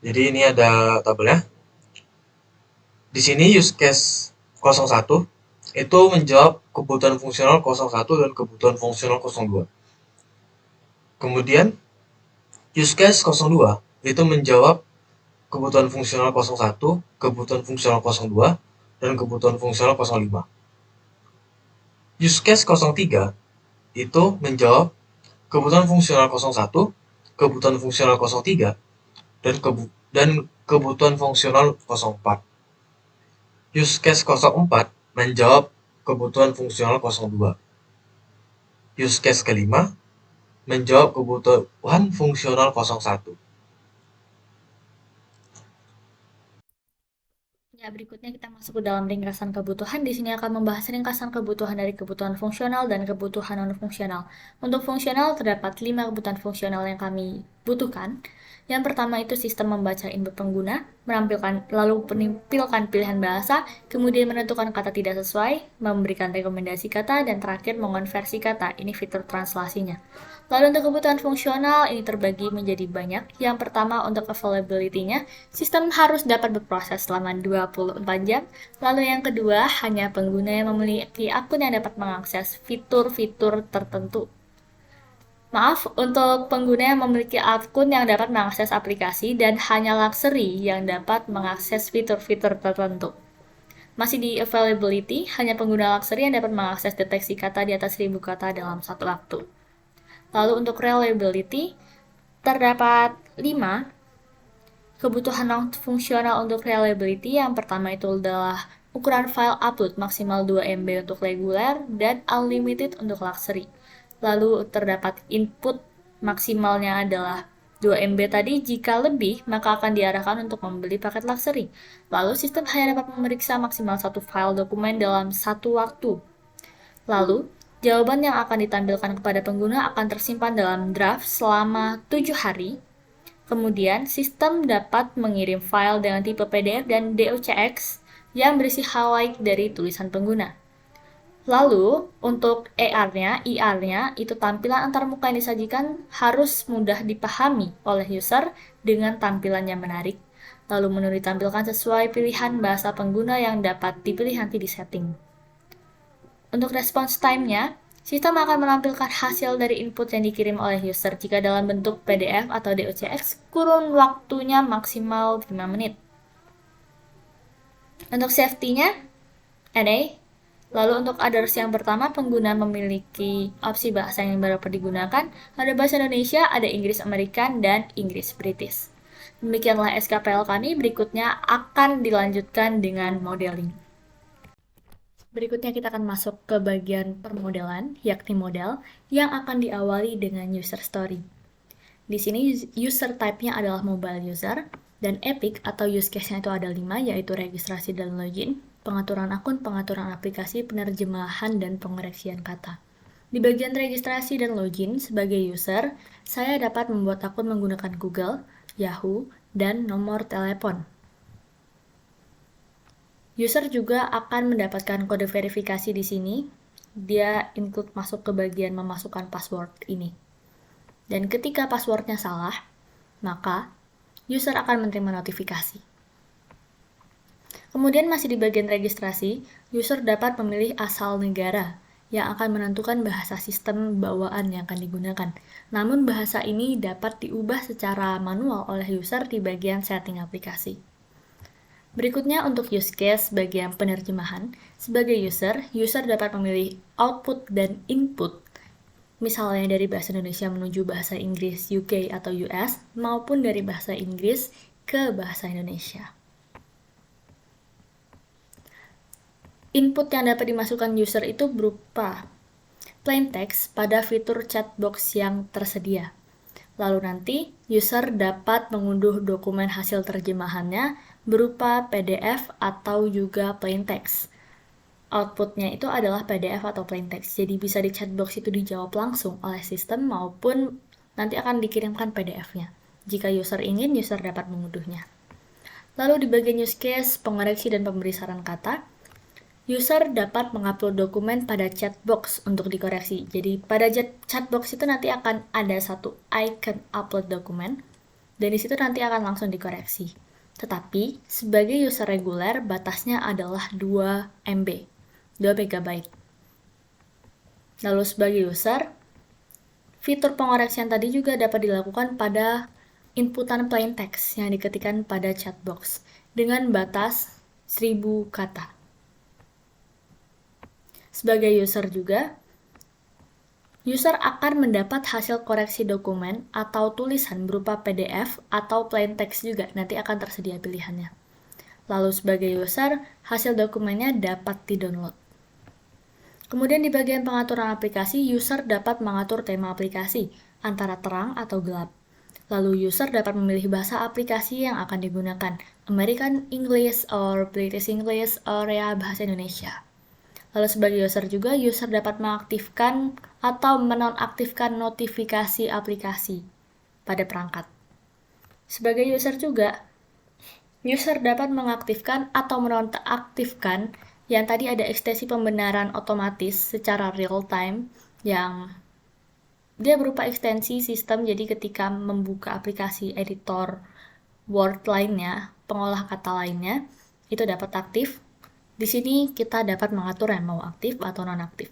[SPEAKER 4] Jadi ini ada tabelnya. Di sini use case 01 itu menjawab kebutuhan fungsional 01 dan kebutuhan fungsional 02. Kemudian use case 02 itu menjawab kebutuhan fungsional 01, kebutuhan fungsional 02, dan kebutuhan fungsional 05. Use case 03 itu menjawab kebutuhan fungsional 01, kebutuhan fungsional 03 dan kebutuhan fungsional 04. Use case 04 menjawab kebutuhan fungsional 02. Use case kelima menjawab kebutuhan fungsional 01.
[SPEAKER 3] Ya, berikutnya kita masuk ke dalam ringkasan kebutuhan. Di sini akan membahas ringkasan kebutuhan dari kebutuhan fungsional dan kebutuhan non-fungsional. Untuk fungsional, terdapat 5 kebutuhan fungsional yang kami butuhkan. Yang pertama itu sistem membaca input pengguna, lalu menampilkan pilihan bahasa, kemudian menentukan kata tidak sesuai, memberikan rekomendasi kata, dan terakhir mengonversi kata. Ini fitur translasinya. Lalu untuk kebutuhan fungsional, ini terbagi menjadi banyak. Yang pertama untuk availability-nya, sistem harus dapat berproses selama 24 jam. Lalu yang kedua, hanya pengguna yang memiliki akun yang dapat mengakses fitur-fitur tertentu. Maaf, untuk pengguna yang memiliki akun yang dapat mengakses aplikasi dan hanya luxury yang dapat mengakses fitur-fitur tertentu. Masih di availability, hanya pengguna luxury yang dapat mengakses deteksi kata di atas 1000 kata dalam satu waktu. Lalu untuk reliability, terdapat 5 kebutuhan non-fungsional untuk reliability. Yang pertama itu adalah ukuran file upload maksimal 2 MB untuk reguler dan unlimited untuk luxury. Lalu terdapat input maksimalnya adalah 2 MB tadi, jika lebih maka akan diarahkan untuk membeli paket luxury. Lalu sistem hanya dapat memeriksa maksimal 1 file dokumen dalam satu waktu. Lalu, jawaban yang akan ditampilkan kepada pengguna akan tersimpan dalam draft selama 7 hari. Kemudian, sistem dapat mengirim file dengan tipe PDF dan DOCX yang berisi highlight dari tulisan pengguna. Lalu, untuk IR-nya, itu tampilan antarmuka yang disajikan harus mudah dipahami oleh user dengan tampilan yang menarik. Lalu menu ditampilkan sesuai pilihan bahasa pengguna yang dapat dipilih nanti di setting. Untuk response time-nya, sistem akan menampilkan hasil dari input yang dikirim oleh user jika dalam bentuk PDF atau DOCX, kurun waktunya maksimal 5 menit. Untuk safety-nya, NA. Lalu untuk others yang pertama, pengguna memiliki opsi bahasa yang dapat digunakan. Ada bahasa Indonesia, ada Inggris Amerikan, dan Inggris British. Demikianlah SKPL kami, berikutnya akan dilanjutkan dengan modeling. Berikutnya kita akan masuk ke bagian permodelan, yakni model, yang akan diawali dengan user story. Di sini user type-nya adalah mobile user, dan epic atau use case-nya itu ada 5, yaitu registrasi dan login, pengaturan akun, pengaturan aplikasi, penerjemahan, dan pengoreksian kata. Di bagian registrasi dan login, sebagai user, saya dapat membuat akun menggunakan Google, Yahoo, dan nomor telepon. User juga akan mendapatkan kode verifikasi di sini. Dia include masuk ke bagian memasukkan password ini. Dan ketika passwordnya salah, maka user akan menerima notifikasi. Kemudian masih di bagian registrasi, user dapat memilih asal negara yang akan menentukan bahasa sistem bawaan yang akan digunakan. Namun bahasa ini dapat diubah secara manual oleh user di bagian setting aplikasi. Berikutnya untuk use case bagian penerjemahan. Sebagai user dapat memilih output dan input, misalnya dari bahasa Indonesia menuju bahasa Inggris UK atau US, maupun dari bahasa Inggris ke bahasa Indonesia. Input yang dapat dimasukkan user itu berupa plain text pada fitur chat box yang tersedia. Lalu nanti, user dapat mengunduh dokumen hasil terjemahannya berupa PDF atau juga plain text. Outputnya itu adalah PDF atau plain text, jadi bisa di chat box itu dijawab langsung oleh sistem maupun nanti akan dikirimkan PDF-nya. Jika user ingin, user dapat mengunduhnya. Lalu di bagian use case, pengoreksi dan pemberi saran kata, user dapat mengupload dokumen pada chat box untuk dikoreksi. Jadi pada chat box itu nanti akan ada satu icon upload dokumen, dan di situ nanti akan langsung dikoreksi. Tetapi sebagai user reguler batasnya adalah 2 MB, 2 MB. Lalu sebagai user, fitur pengoreksian tadi juga dapat dilakukan pada inputan plain text yang diketikkan pada chat box dengan batas 1000 kata. Sebagai user juga, User akan mendapat hasil koreksi dokumen atau tulisan berupa PDF atau plain text juga, nanti akan tersedia pilihannya. Lalu sebagai user, hasil dokumennya dapat di-download. Kemudian di bagian pengaturan aplikasi, user dapat mengatur tema aplikasi, antara terang atau gelap. Lalu user dapat memilih bahasa aplikasi yang akan digunakan, American English or British English or ya bahasa Indonesia. Lalu sebagai user juga, user dapat mengaktifkan atau menonaktifkan notifikasi aplikasi pada perangkat. Sebagai user juga, user dapat mengaktifkan atau menonaktifkan yang tadi ada ekstensi pembenaran otomatis secara real time yang dia berupa ekstensi sistem, jadi ketika membuka aplikasi editor Word lainnya, pengolah kata lainnya, itu dapat aktif. Di sini kita dapat mengatur yang mau aktif atau non-aktif.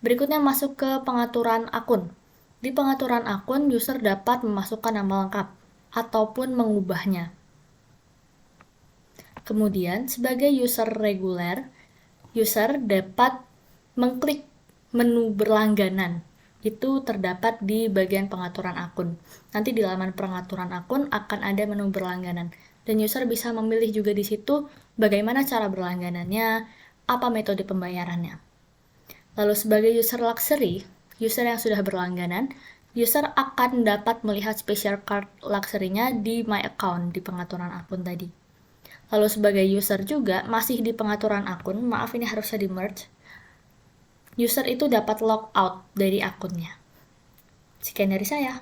[SPEAKER 3] Berikutnya masuk ke pengaturan akun. Di pengaturan akun, user dapat memasukkan nama lengkap ataupun mengubahnya. Kemudian, sebagai user reguler, user dapat mengklik menu berlangganan. Itu terdapat di bagian pengaturan akun. Nanti di halaman pengaturan akun akan ada menu berlangganan. Dan user bisa memilih juga di situ bagaimana cara berlangganannya, apa metode pembayarannya. Lalu sebagai user luxury, user yang sudah berlangganan, user akan dapat melihat special card luxury-nya di My Account di pengaturan akun tadi. Lalu sebagai user juga, masih di pengaturan akun, maaf ini harusnya di merge, user itu dapat log out dari akunnya. Sekian dari saya.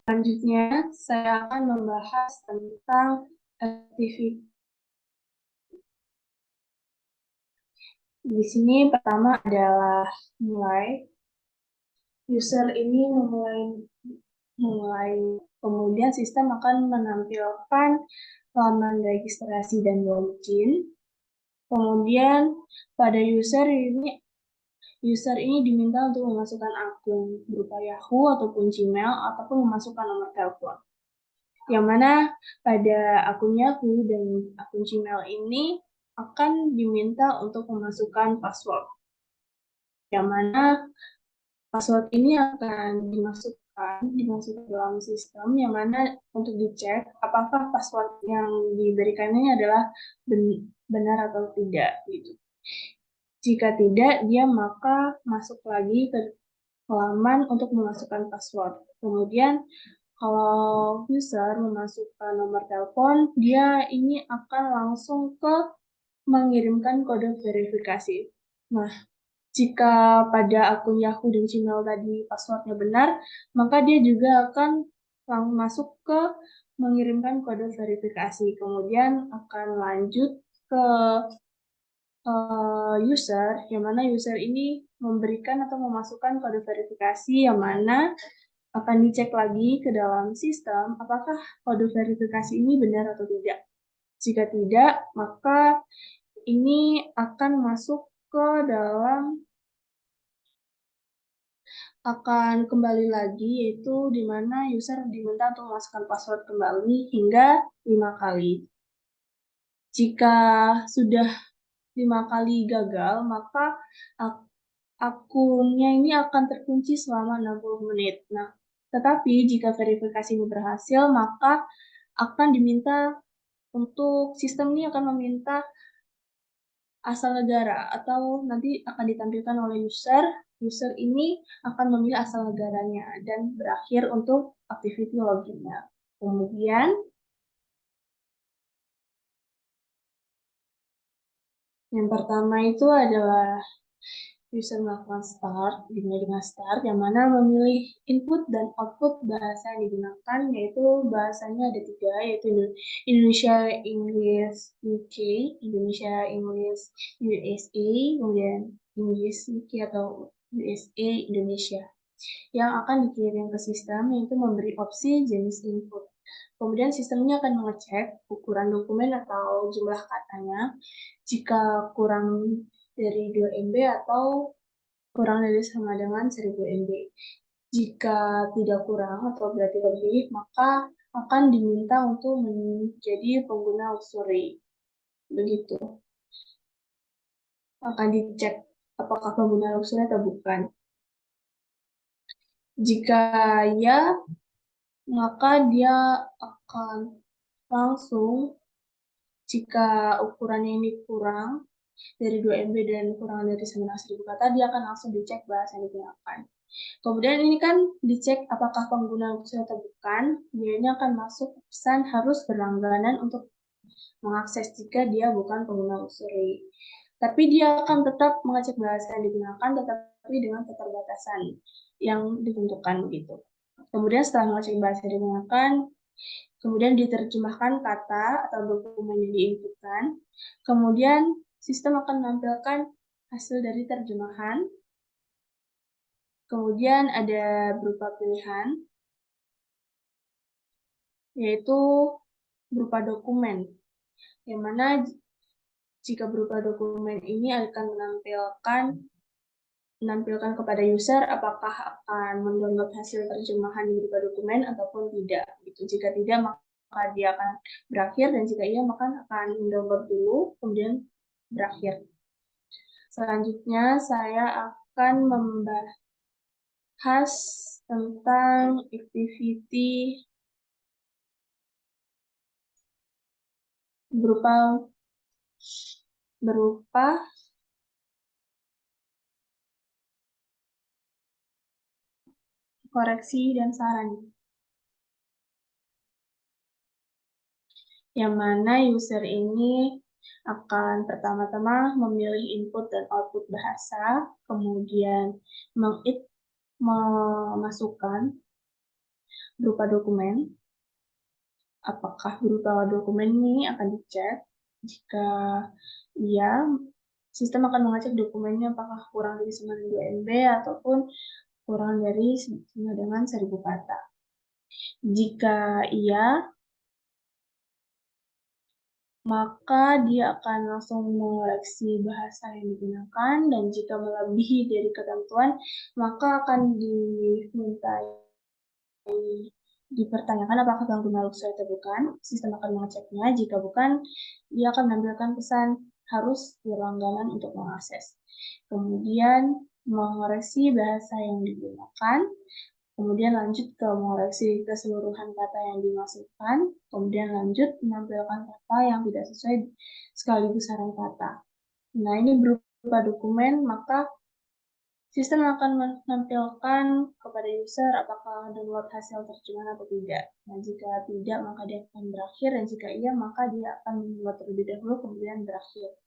[SPEAKER 5] Selanjutnya, saya akan membahas tentang aktivitas. Di sini pertama adalah mulai. User ini memulai, kemudian sistem akan menampilkan halaman registrasi dan login. Kemudian pada user ini diminta untuk memasukkan akun berupa Yahoo ataupun Gmail ataupun memasukkan nomor telepon. Yang mana pada akun Yahoo dan akun Gmail ini akan diminta untuk memasukkan password. Yang mana password ini akan dimasukkan dalam sistem yang mana untuk dicek apakah password yang diberikannya adalah benar atau tidak gitu. Jika tidak, dia maka masuk lagi ke halaman untuk memasukkan password. Kemudian kalau user memasukkan nomor telepon, dia ini akan langsung ke mengirimkan kode verifikasi. Nah, jika pada akun Yahoo dan Gmail tadi passwordnya benar, maka dia juga akan masuk ke mengirimkan kode verifikasi. Kemudian akan lanjut ke user, yang mana user ini memberikan atau memasukkan kode verifikasi yang mana akan dicek lagi ke dalam sistem apakah kode verifikasi ini benar atau tidak. Jika tidak, maka ini akan masuk ke dalam akan kembali lagi, yaitu di mana user diminta untuk memasukkan password kembali hingga 5 kali. Jika sudah 5 kali gagal, maka akunnya ini akan terkunci selama 60 menit. Nah, tetapi jika verifikasi ini berhasil, maka akan diminta untuk sistem ini akan meminta asal negara atau nanti akan ditampilkan oleh user. User ini akan memilih asal negaranya dan berakhir untuk activity login-nya. Kemudian yang pertama itu adalah user melakukan start, dimulai dengan start, yang mana memilih input dan output bahasa yang digunakan, yaitu bahasanya ada 3, yaitu Indonesia English UK, Indonesia English USA, kemudian English UK atau USA Indonesia, yang akan dikirim ke sistem, yaitu memberi opsi jenis input. Kemudian sistemnya akan mengecek ukuran dokumen atau jumlah katanya, jika kurang dari 2 MB atau kurang dari sama dengan 1000 MB. Jika tidak kurang atau berarti lebih, maka akan diminta untuk menjadi pengguna luxury. Begitu. Akan dicek apakah pengguna luxury atau bukan. Jika ya, maka dia akan langsung, jika ukurannya ini kurang dari 2 MB dan kurang dari 9.000 kata, dia akan langsung dicek bahasa yang digunakan. Kemudian ini kan dicek apakah pengguna user atau bukan, dia ini akan masuk pesan harus berlangganan untuk mengakses jika dia bukan pengguna usury. Tapi dia akan tetap mengecek bahasa yang digunakan, tetapi dengan keterbatasan yang ditentukan begitu. Kemudian setelah mengecek bahasa yang digunakan, kemudian diterjemahkan kata atau dokumen yang diinputkan, kemudian sistem akan menampilkan hasil dari terjemahan, kemudian ada berupa pilihan, yaitu berupa dokumen, yang mana jika berupa dokumen ini akan menampilkan kepada user apakah akan mendownload hasil terjemahan berupa dokumen ataupun tidak. Jika tidak, maka dia akan berakhir, dan jika iya, maka akan mendownload dulu, kemudian berakhir. Selanjutnya, saya akan membahas tentang activity berupa koreksi dan saran, yang mana user ini akan pertama-tama memilih input dan output bahasa, kemudian memasukkan berupa dokumen. Apakah berupa dokumen ini akan dicek? Jika iya, sistem akan mengecek dokumennya apakah kurang dari 92 MB ataupun kurang dari sama dengan 1000 kata. Jika iya, maka dia akan langsung mengoreksi bahasa yang digunakan, dan jika melebihi dari ketentuan, maka akan dipertanyakan apakah pengguna sesuai atau bukan. Sistem akan mengeceknya. Jika bukan, dia akan menampilkan pesan harus berlangganan untuk mengakses. Kemudian mengoreksi bahasa yang digunakan, kemudian lanjut ke mengoreksi keseluruhan kata yang dimasukkan, kemudian lanjut menampilkan kata yang tidak sesuai sekaligus saran kata. Nah, ini berupa dokumen, maka sistem akan menampilkan kepada user apakah download hasil terjemahan atau tidak. Nah, jika tidak, maka dia akan berakhir, dan jika iya, maka dia akan membuat terlebih dahulu, kemudian berakhir.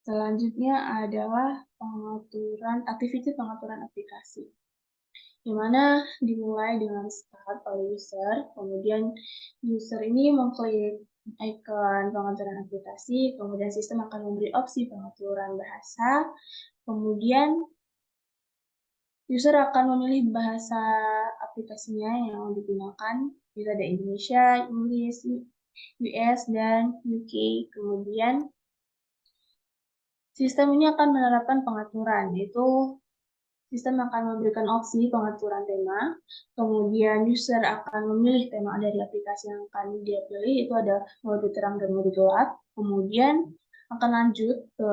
[SPEAKER 5] Selanjutnya adalah aktiviti pengaturan aplikasi, di mana dimulai dengan start oleh user, kemudian user ini mengklik icon pengaturan aplikasi, kemudian sistem akan memberi opsi pengaturan bahasa, kemudian user akan memilih bahasa aplikasinya yang digunakan, bisa ada Indonesia, Inggris, US, dan UK. Kemudian sistem ini akan menerapkan pengaturan, yaitu sistem akan memberikan opsi pengaturan tema, kemudian user akan memilih tema dari aplikasi yang akan dia pilih, itu ada mode terang dan mode gelap, kemudian akan lanjut ke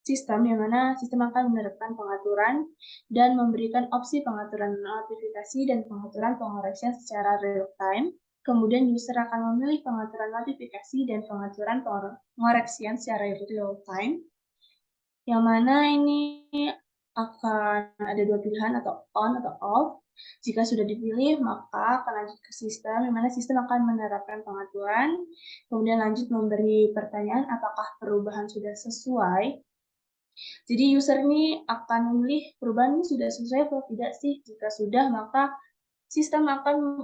[SPEAKER 5] sistem, yang mana sistem akan menerapkan pengaturan dan memberikan opsi pengaturan notifikasi dan pengaturan pengoreksian secara real time. Kemudian user akan memilih pengaturan notifikasi dan pengaturan pengoreksian secara real time, yang mana ini akan ada dua pilihan, atau on atau off. Jika sudah dipilih, maka akan lanjut ke sistem, yang mana sistem akan menerapkan pengaturan, kemudian lanjut memberi pertanyaan apakah perubahan sudah sesuai. Jadi user ini akan memilih perubahan ini sudah sesuai atau tidak sih. Jika sudah, maka sistem akan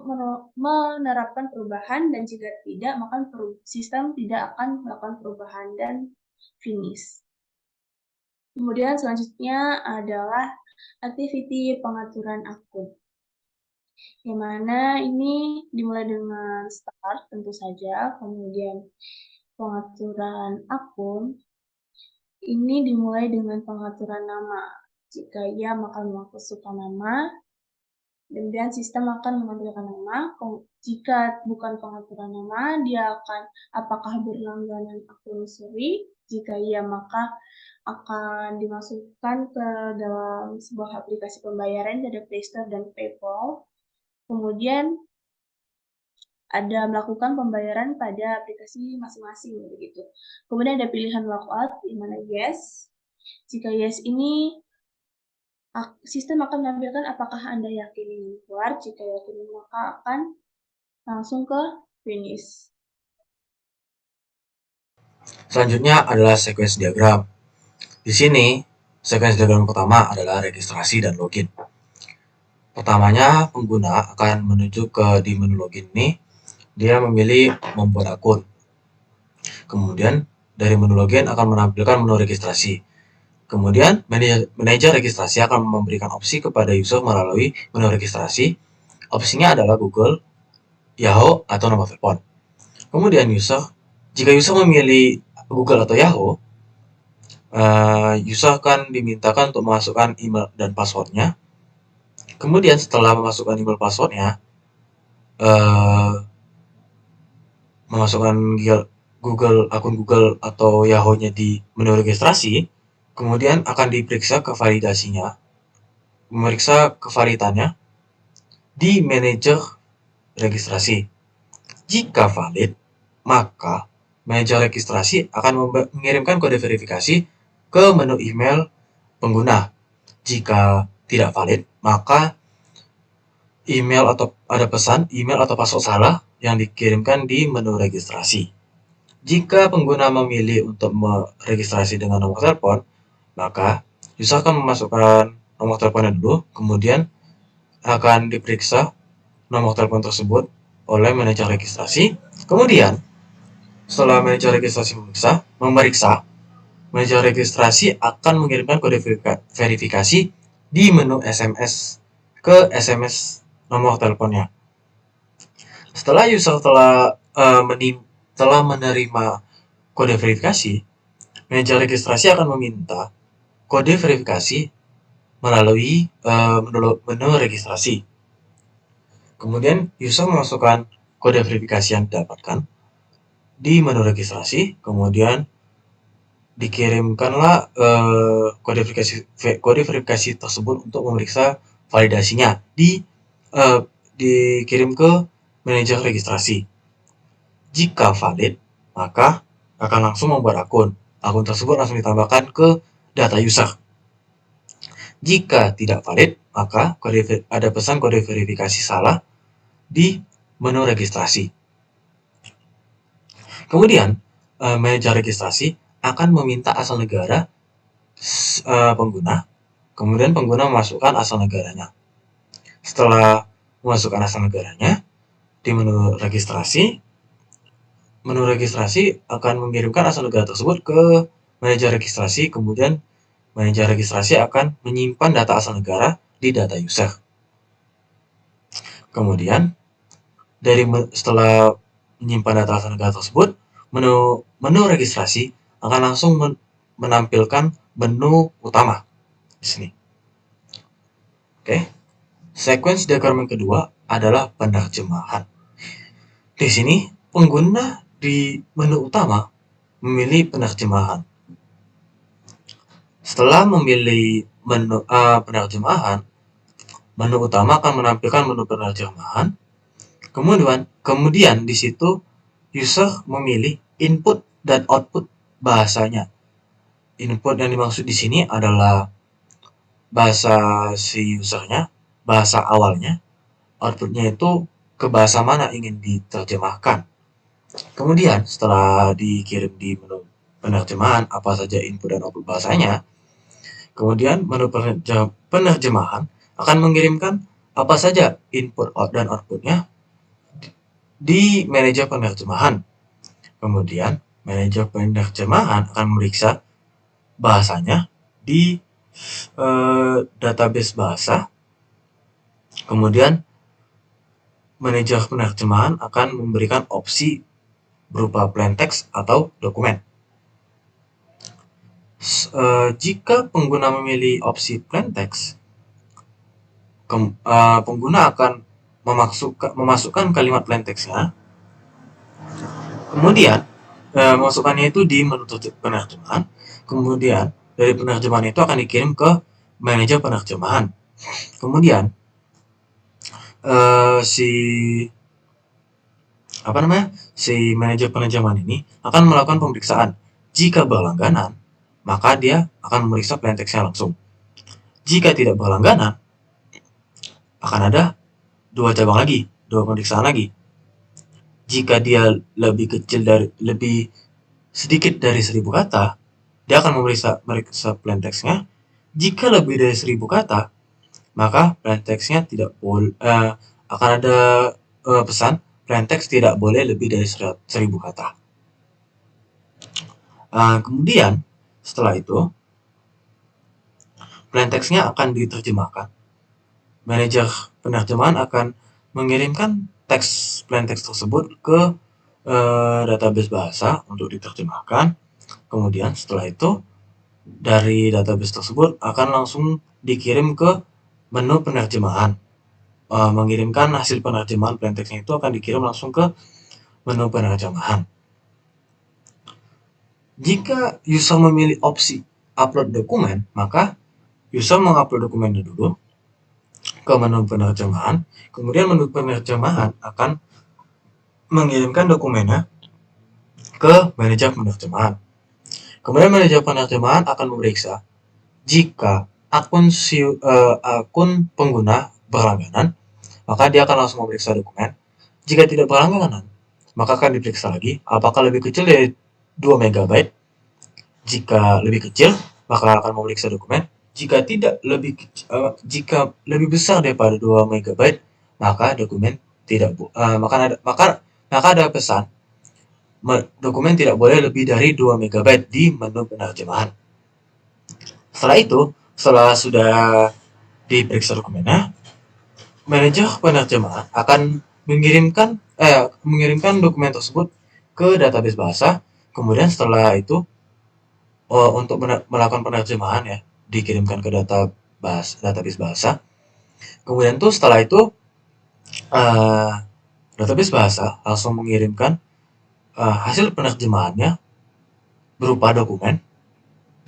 [SPEAKER 5] menerapkan perubahan, dan jika tidak, maka sistem tidak akan melakukan perubahan dan finish. Kemudian selanjutnya adalah activity pengaturan akun, yang mana ini dimulai dengan start tentu saja, kemudian pengaturan akun ini dimulai dengan pengaturan nama. Jika ia, maka memasukkan nama, kemudian sistem akan menampilkan nama, Jika bukan pengaturan nama, dia akan apakah berlangganan akun seri. Jika iya, maka akan dimasukkan ke dalam sebuah aplikasi pembayaran dari Play Store dan PayPal. Kemudian ada melakukan pembayaran pada aplikasi masing-masing begitu. Kemudian ada pilihan logout di mana yes. Jika yes ini sistem akan menampilkan apakah Anda yakin ingin keluar. Jika yakin maka akan langsung ke finish.
[SPEAKER 4] Selanjutnya adalah sequence diagram. Di sini, sequence diagram pertama adalah registrasi dan login. Pertamanya, pengguna akan menuju ke di menu login ini, dia memilih membuat akun. Kemudian, dari menu login akan menampilkan menu registrasi. Kemudian, manajer registrasi akan memberikan opsi kepada user melalui menu registrasi. Opsinya adalah Google, Yahoo, atau nomor telepon. Kemudian jika user memilih Google atau Yahoo, user akan dimintakan untuk memasukkan email dan passwordnya. Kemudian setelah memasukkan email passwordnya, memasukkan akun Google atau Yahoo-nya di menu registrasi, kemudian akan diperiksa kevalidasinya, memeriksa kevalidannya di manajer registrasi. Jika valid, maka manajer registrasi akan mengirimkan kode verifikasi ke menu email pengguna. Jika tidak valid, maka email atau ada pesan email atau password salah yang dikirimkan di menu registrasi. Jika pengguna memilih untuk meregistrasi dengan nomor telepon, maka user akan memasukkan nomor teleponnya dulu, kemudian akan diperiksa nomor telepon tersebut oleh manajer registrasi. Kemudian, setelah manajer registrasi memeriksa, manajer registrasi akan mengirimkan kode verifikasi di menu SMS ke SMS nomor teleponnya. Setelah user telah menerima kode verifikasi, manajer registrasi akan meminta kode verifikasi melalui menu registrasi. Kemudian user memasukkan kode verifikasi yang didapatkan di menu registrasi, kemudian dikirimkanlah kode verifikasi tersebut untuk memeriksa validasinya dikirim ke manajer registrasi. Jika valid, maka akan langsung membuat akun. Akun tersebut langsung ditambahkan ke data user. Jika tidak valid, maka ada pesan kode verifikasi salah di menu registrasi. Kemudian, manajer registrasi akan meminta asal negara pengguna, kemudian pengguna memasukkan asal negaranya. Setelah memasukkan asal negaranya, di menu registrasi akan mengirimkan asal negara tersebut ke manajer registrasi, kemudian manajer registrasi akan menyimpan data asal negara di data user. Kemudian, setelah menyimpan data asal negara tersebut, menu registrasi akan langsung menampilkan menu utama di sini. Oke. Sequence diagram yang kedua adalah penerjemahan. Di sini pengguna di menu utama memilih penerjemahan. Setelah memilih menu penerjemahan, menu utama akan menampilkan menu penerjemahan. Kemudian di situ user memilih input dan output bahasanya. Input yang dimaksud di sini adalah bahasa si usernya, bahasa awalnya. Outputnya itu ke bahasa mana ingin diterjemahkan. Kemudian setelah dikirim di menu penerjemahan apa saja input dan output bahasanya, kemudian menu penerjemahan akan mengirimkan apa saja input dan outputnya di manajer penerjemahan. Kemudian manajer penerjemahan akan memeriksa bahasanya di database bahasa. Kemudian manajer penerjemahan akan memberikan opsi berupa plain text atau dokumen. Jika pengguna memilih opsi plain text, pengguna akan memasukkan kalimat plain text-nya, kemudian memasukkannya itu di menu penerjemahan, kemudian dari penerjemahan itu akan dikirim ke manajer penerjemahan. Kemudian si manajer penerjemahan ini akan melakukan pemeriksaan. Jika berlangganan, maka dia akan memeriksa plain text-nya langsung. Jika tidak berlangganan, akan ada dua pemeriksaan lagi. Jika dia lebih sedikit dari 1000 kata, dia akan memeriksa plain text-nya. Jika lebih dari 1000 kata, maka plain text-nya tidak boleh, akan ada pesan plain text tidak boleh lebih dari 1000 kata. Kemudian setelah itu plain text-nya akan diterjemahkan. Manajer penerjemahan akan mengirimkan plain text tersebut ke database bahasa untuk diterjemahkan. Kemudian setelah itu dari database tersebut akan langsung dikirim ke menu penerjemahan. Mengirimkan hasil penerjemahan plain text-nya itu akan dikirim langsung ke menu penerjemahan. Jika user memilih opsi upload dokumen, maka user mengupload dokumennya dulu ke menu penerjemahan, kemudian menu penerjemahan akan mengirimkan dokumennya ke manajer penerjemahan. Kemudian manajer penerjemahan akan memeriksa jika akun pengguna berlangganan, maka dia akan langsung memeriksa dokumen. Jika tidak berlangganan, maka akan diperiksa lagi apakah lebih kecil dari 2 MB. Jika lebih kecil, maka akan memeriksa dokumen. Jika lebih besar daripada 2 MB, maka dokumen tidak maka ada pesan dokumen tidak boleh lebih dari 2 MB di menu penerjemahan. Setelah sudah diperiksa dokumennya, manajer penerjemahan akan mengirimkan dokumen tersebut ke database bahasa. Kemudian setelah itu untuk melakukan penerjemahan ya dikirimkan ke database bahasa. Kemudian setelah itu database bahasa langsung mengirimkan hasil penerjemahannya berupa dokumen.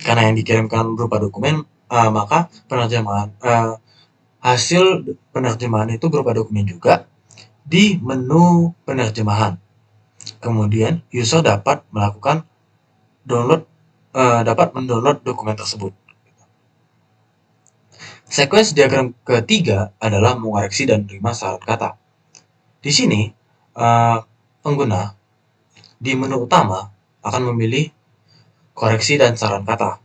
[SPEAKER 4] Karena yang dikirimkan berupa dokumen, maka hasil penerjemahan itu berupa dokumen juga di menu penerjemahan. Kemudian user dapat mendownload dokumen tersebut. Sequence diagram ketiga adalah mengoreksi dan menerima saran kata. Di sini pengguna di menu utama akan memilih koreksi dan saran kata.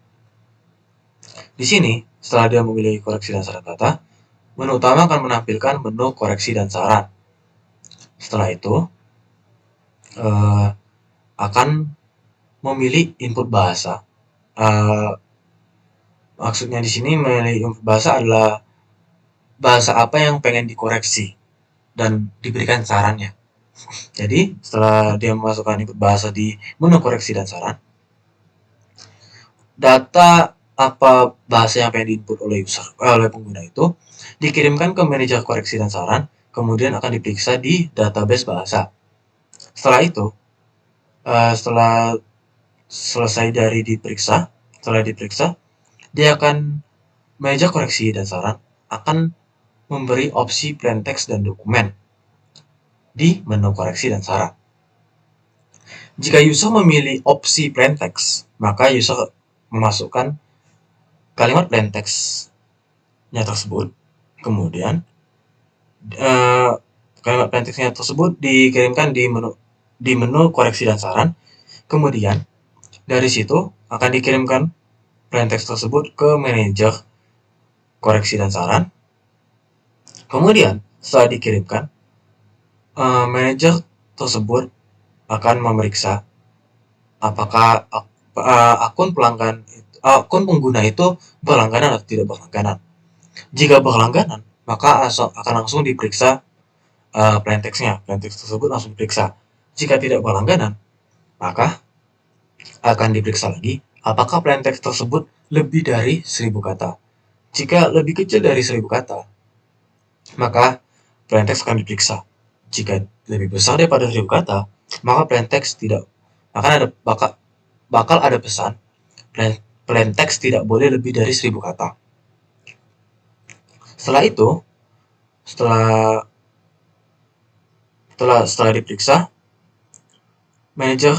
[SPEAKER 4] Di sini setelah dia memilih koreksi dan saran kata, menu utama akan menampilkan menu koreksi dan saran. Setelah itu akan memilih input bahasa. Maksudnya di sini memilih input bahasa adalah bahasa apa yang pengen dikoreksi dan diberikan sarannya. Jadi setelah dia memasukkan input bahasa di menu koreksi dan saran, data apa bahasa yang pengen diinput oleh pengguna itu dikirimkan ke manajer koreksi dan saran, kemudian akan diperiksa di database bahasa. Setelah itu, setelah selesai dari diperiksa, manajer koreksi dan saran akan memberi opsi plain text dan dokumen di menu koreksi dan saran. Jika user memilih opsi plain text, maka user memasukkan kalimat plain text-nya tersebut. Kemudian kalimat plain text-nya tersebut dikirimkan di menu koreksi dan saran. Kemudian dari situ akan dikirimkan plain text tersebut ke manajer koreksi dan saran. Kemudian setelah dikirimkan, manajer tersebut akan memeriksa apakah akun pengguna itu berlangganan atau tidak berlangganan. Jika berlangganan, maka akan langsung diperiksa plain text-nya. Plain text tersebut langsung diperiksa. Jika tidak berlangganan, maka akan diperiksa lagi apakah plain text tersebut lebih dari 1000 kata. Jika lebih kecil dari 1000 kata, maka plaintext akan diperiksa. Jika lebih besar daripada 1000 kata, maka bakal ada pesan plaintext tidak boleh lebih dari 1000 kata. Setelah itu, setelah diperiksa, manajer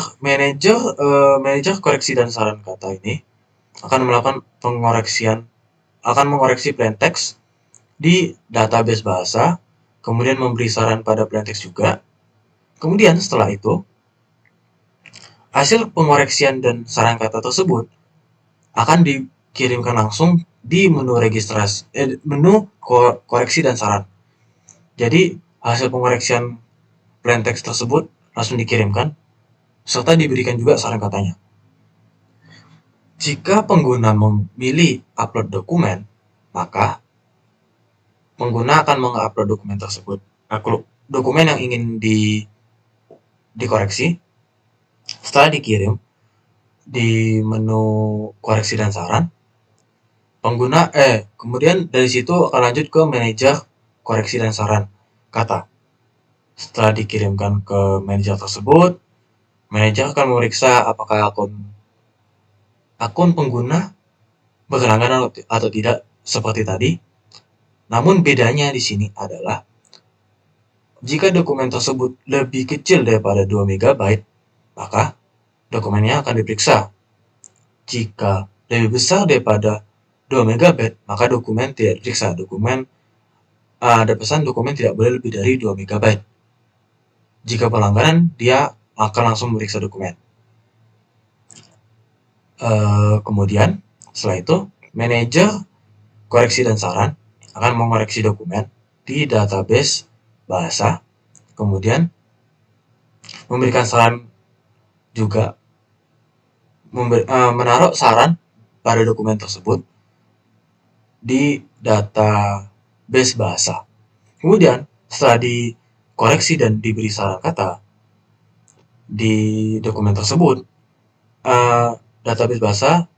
[SPEAKER 4] koreksi dan saran kata ini akan mengoreksi plaintext di database bahasa, kemudian memberi saran pada plaintext juga. Kemudian setelah itu, hasil pengoreksian dan saran kata tersebut akan dikirimkan langsung di menu koreksi dan saran. Jadi hasil pengoreksian plaintext tersebut langsung dikirimkan serta diberikan juga saran katanya. Jika pengguna memilih upload dokumen, maka pengguna akan mengupload dokumen tersebut. Dokumen yang ingin dikoreksi setelah dikirim di menu koreksi dan saran, kemudian dari situ akan lanjut ke manajer koreksi dan saran kata. Setelah dikirimkan ke manajer tersebut, manajer akan memeriksa apakah akun pengguna berlangganan atau tidak seperti tadi. Namun bedanya di sini adalah jika dokumen tersebut lebih kecil daripada 2 MB, maka dokumennya akan diperiksa. Jika lebih besar daripada 2 MB, maka dokumen tidak diperiksa. Ada pesan dokumen tidak boleh lebih dari 2 MB. Jika berlangganan, dia akan langsung memeriksa dokumen. Kemudian, setelah itu, manajer koreksi dan saran akan mengoreksi dokumen di database bahasa, kemudian memberikan saran juga, menaruh saran pada dokumen tersebut di database bahasa. Kemudian, setelah dikoreksi dan diberi saran kata di dokumen tersebut, database bahasa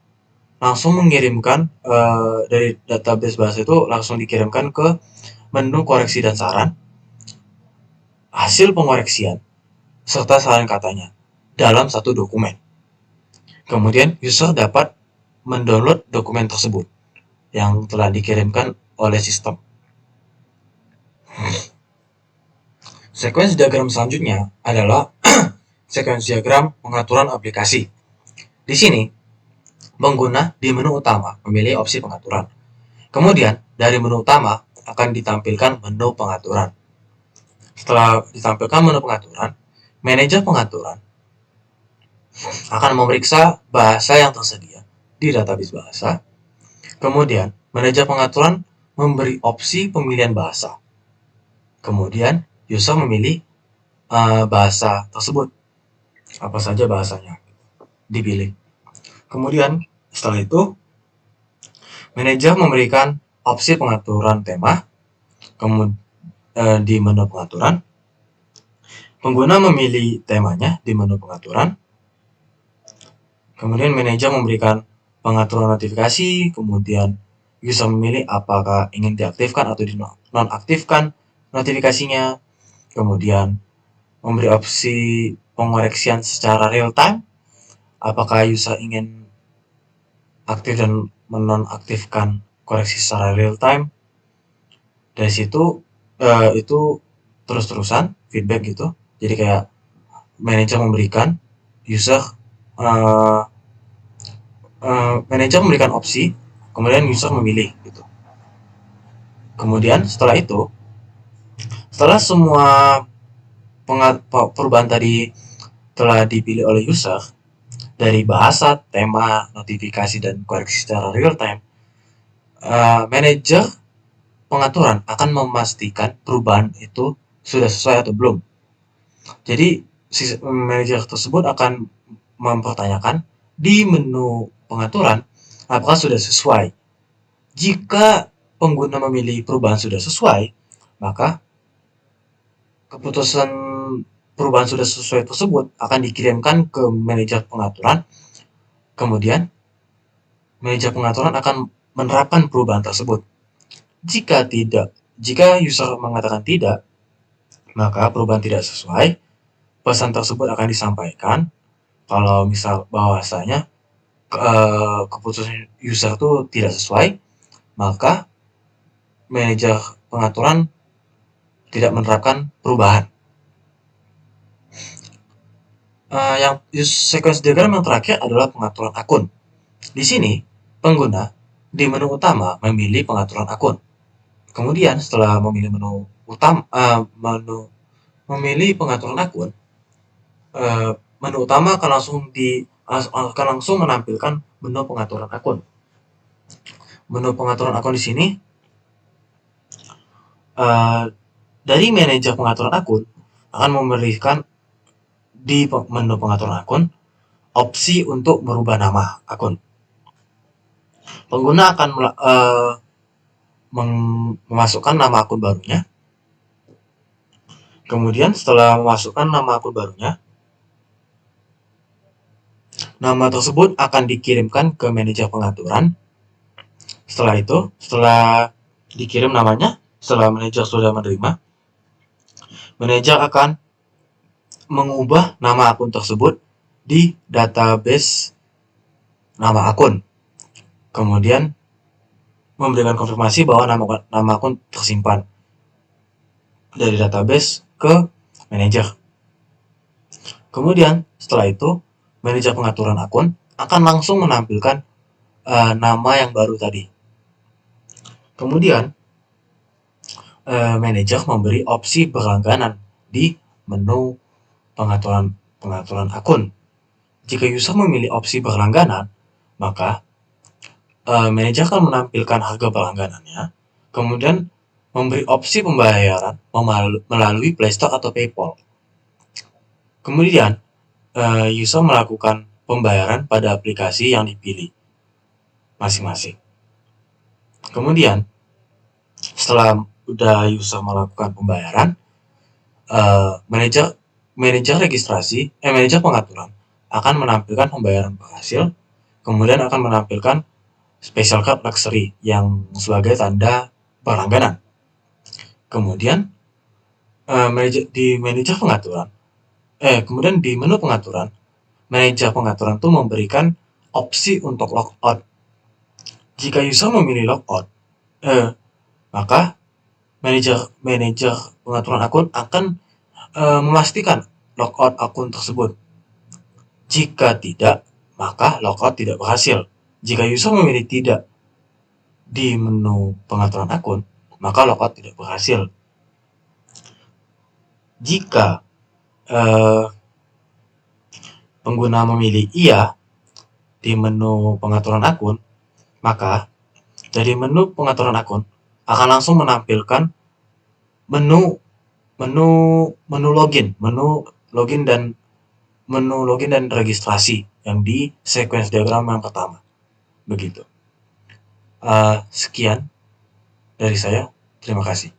[SPEAKER 4] langsung mengirimkan dari database bahasa itu langsung dikirimkan ke menu koreksi dan saran, hasil pengoreksian serta saran katanya dalam satu dokumen. Kemudian user dapat mendownload dokumen tersebut yang telah dikirimkan oleh sistem. Sequence diagram selanjutnya adalah sequence diagram pengaturan aplikasi. Di sini, pengguna di menu utama memilih opsi pengaturan. Kemudian, dari menu utama akan ditampilkan menu pengaturan. Setelah ditampilkan menu pengaturan, manajer pengaturan akan memeriksa bahasa yang tersedia di database bahasa. Kemudian, manajer pengaturan memberi opsi pemilihan bahasa. Kemudian, user memilih bahasa tersebut. Apa saja bahasanya dipilih. Kemudian, setelah itu, manajer memberikan opsi pengaturan tema di menu pengaturan. Pengguna memilih temanya di menu pengaturan. Kemudian, manajer memberikan pengaturan notifikasi. Kemudian, user memilih apakah ingin diaktifkan atau dinonaktifkan notifikasinya. Kemudian, memberi opsi pengoreksian secara real time. Apakah user ingin aktif dan menonaktifkan koreksi secara real time. Dari situ itu terus-terusan feedback gitu. Jadi kayak manajer memberikan manajer memberikan opsi, kemudian user memilih gitu. Kemudian setelah itu, setelah semua perubahan tadi telah dipilih oleh user dari bahasa, tema, notifikasi, dan koreksi secara real time, manajer pengaturan akan memastikan perubahan itu sudah sesuai atau belum. Jadi, manajer tersebut akan mempertanyakan di menu pengaturan apakah sudah sesuai. Jika pengguna memilih perubahan sudah sesuai, maka keputusan perubahan sudah sesuai tersebut akan dikirimkan ke manajer pengaturan. Kemudian, manajer pengaturan akan menerapkan perubahan tersebut. Jika tidak Jika user mengatakan tidak, maka perubahan tidak sesuai, pesan tersebut akan disampaikan. Kalau misal bahwasanya keputusan user itu tidak sesuai, maka manajer pengaturan tidak menerapkan perubahan. Yang sequence diagram yang terakhir adalah pengaturan akun. Di sini, pengguna di menu utama memilih pengaturan akun. Kemudian setelah memilih memilih pengaturan akun, menu utama akan langsung menampilkan menu pengaturan akun. Menu pengaturan akun di sini dari manajer pengaturan akun akan memberikan di menu pengaturan akun opsi untuk merubah nama akun. Pengguna akan memasukkan nama akun barunya. Kemudian setelah memasukkan nama akun barunya, nama tersebut akan dikirimkan ke manajer pengaturan. Setelah itu, setelah dikirim namanya, setelah manajer sudah menerima, manajer akan mengubah nama akun tersebut di database nama akun. Kemudian memberikan konfirmasi bahwa nama akun tersimpan dari database ke manajer. Kemudian setelah itu, manajer pengaturan akun akan langsung menampilkan nama yang baru tadi. Kemudian manajer memberi opsi berlangganan di menu pengaturan akun. Jika user memilih opsi berlangganan, maka manajer akan menampilkan harga berlangganannya, kemudian memberi opsi pembayaran melalui Playstore atau PayPal. Kemudian user melakukan pembayaran pada aplikasi yang dipilih masing-masing. Kemudian setelah user melakukan pembayaran, manajer pengaturan akan menampilkan pembayaran berhasil, kemudian akan menampilkan special card luxury yang sebagai tanda berlangganan. Kemudian kemudian di menu pengaturan, manajer pengaturan itu memberikan opsi untuk logout. Jika user memilih logout, maka manajer pengaturan akun akan memastikan logout akun tersebut. Jika tidak, maka logout tidak berhasil. Jika user memilih tidak di menu pengaturan akun, maka logout tidak berhasil. Jika pengguna memilih iya di menu pengaturan akun, maka dari menu pengaturan akun akan langsung menampilkan menu login dan registrasi yang di sequence diagram yang pertama. Begitu. Sekian dari saya. Terima kasih.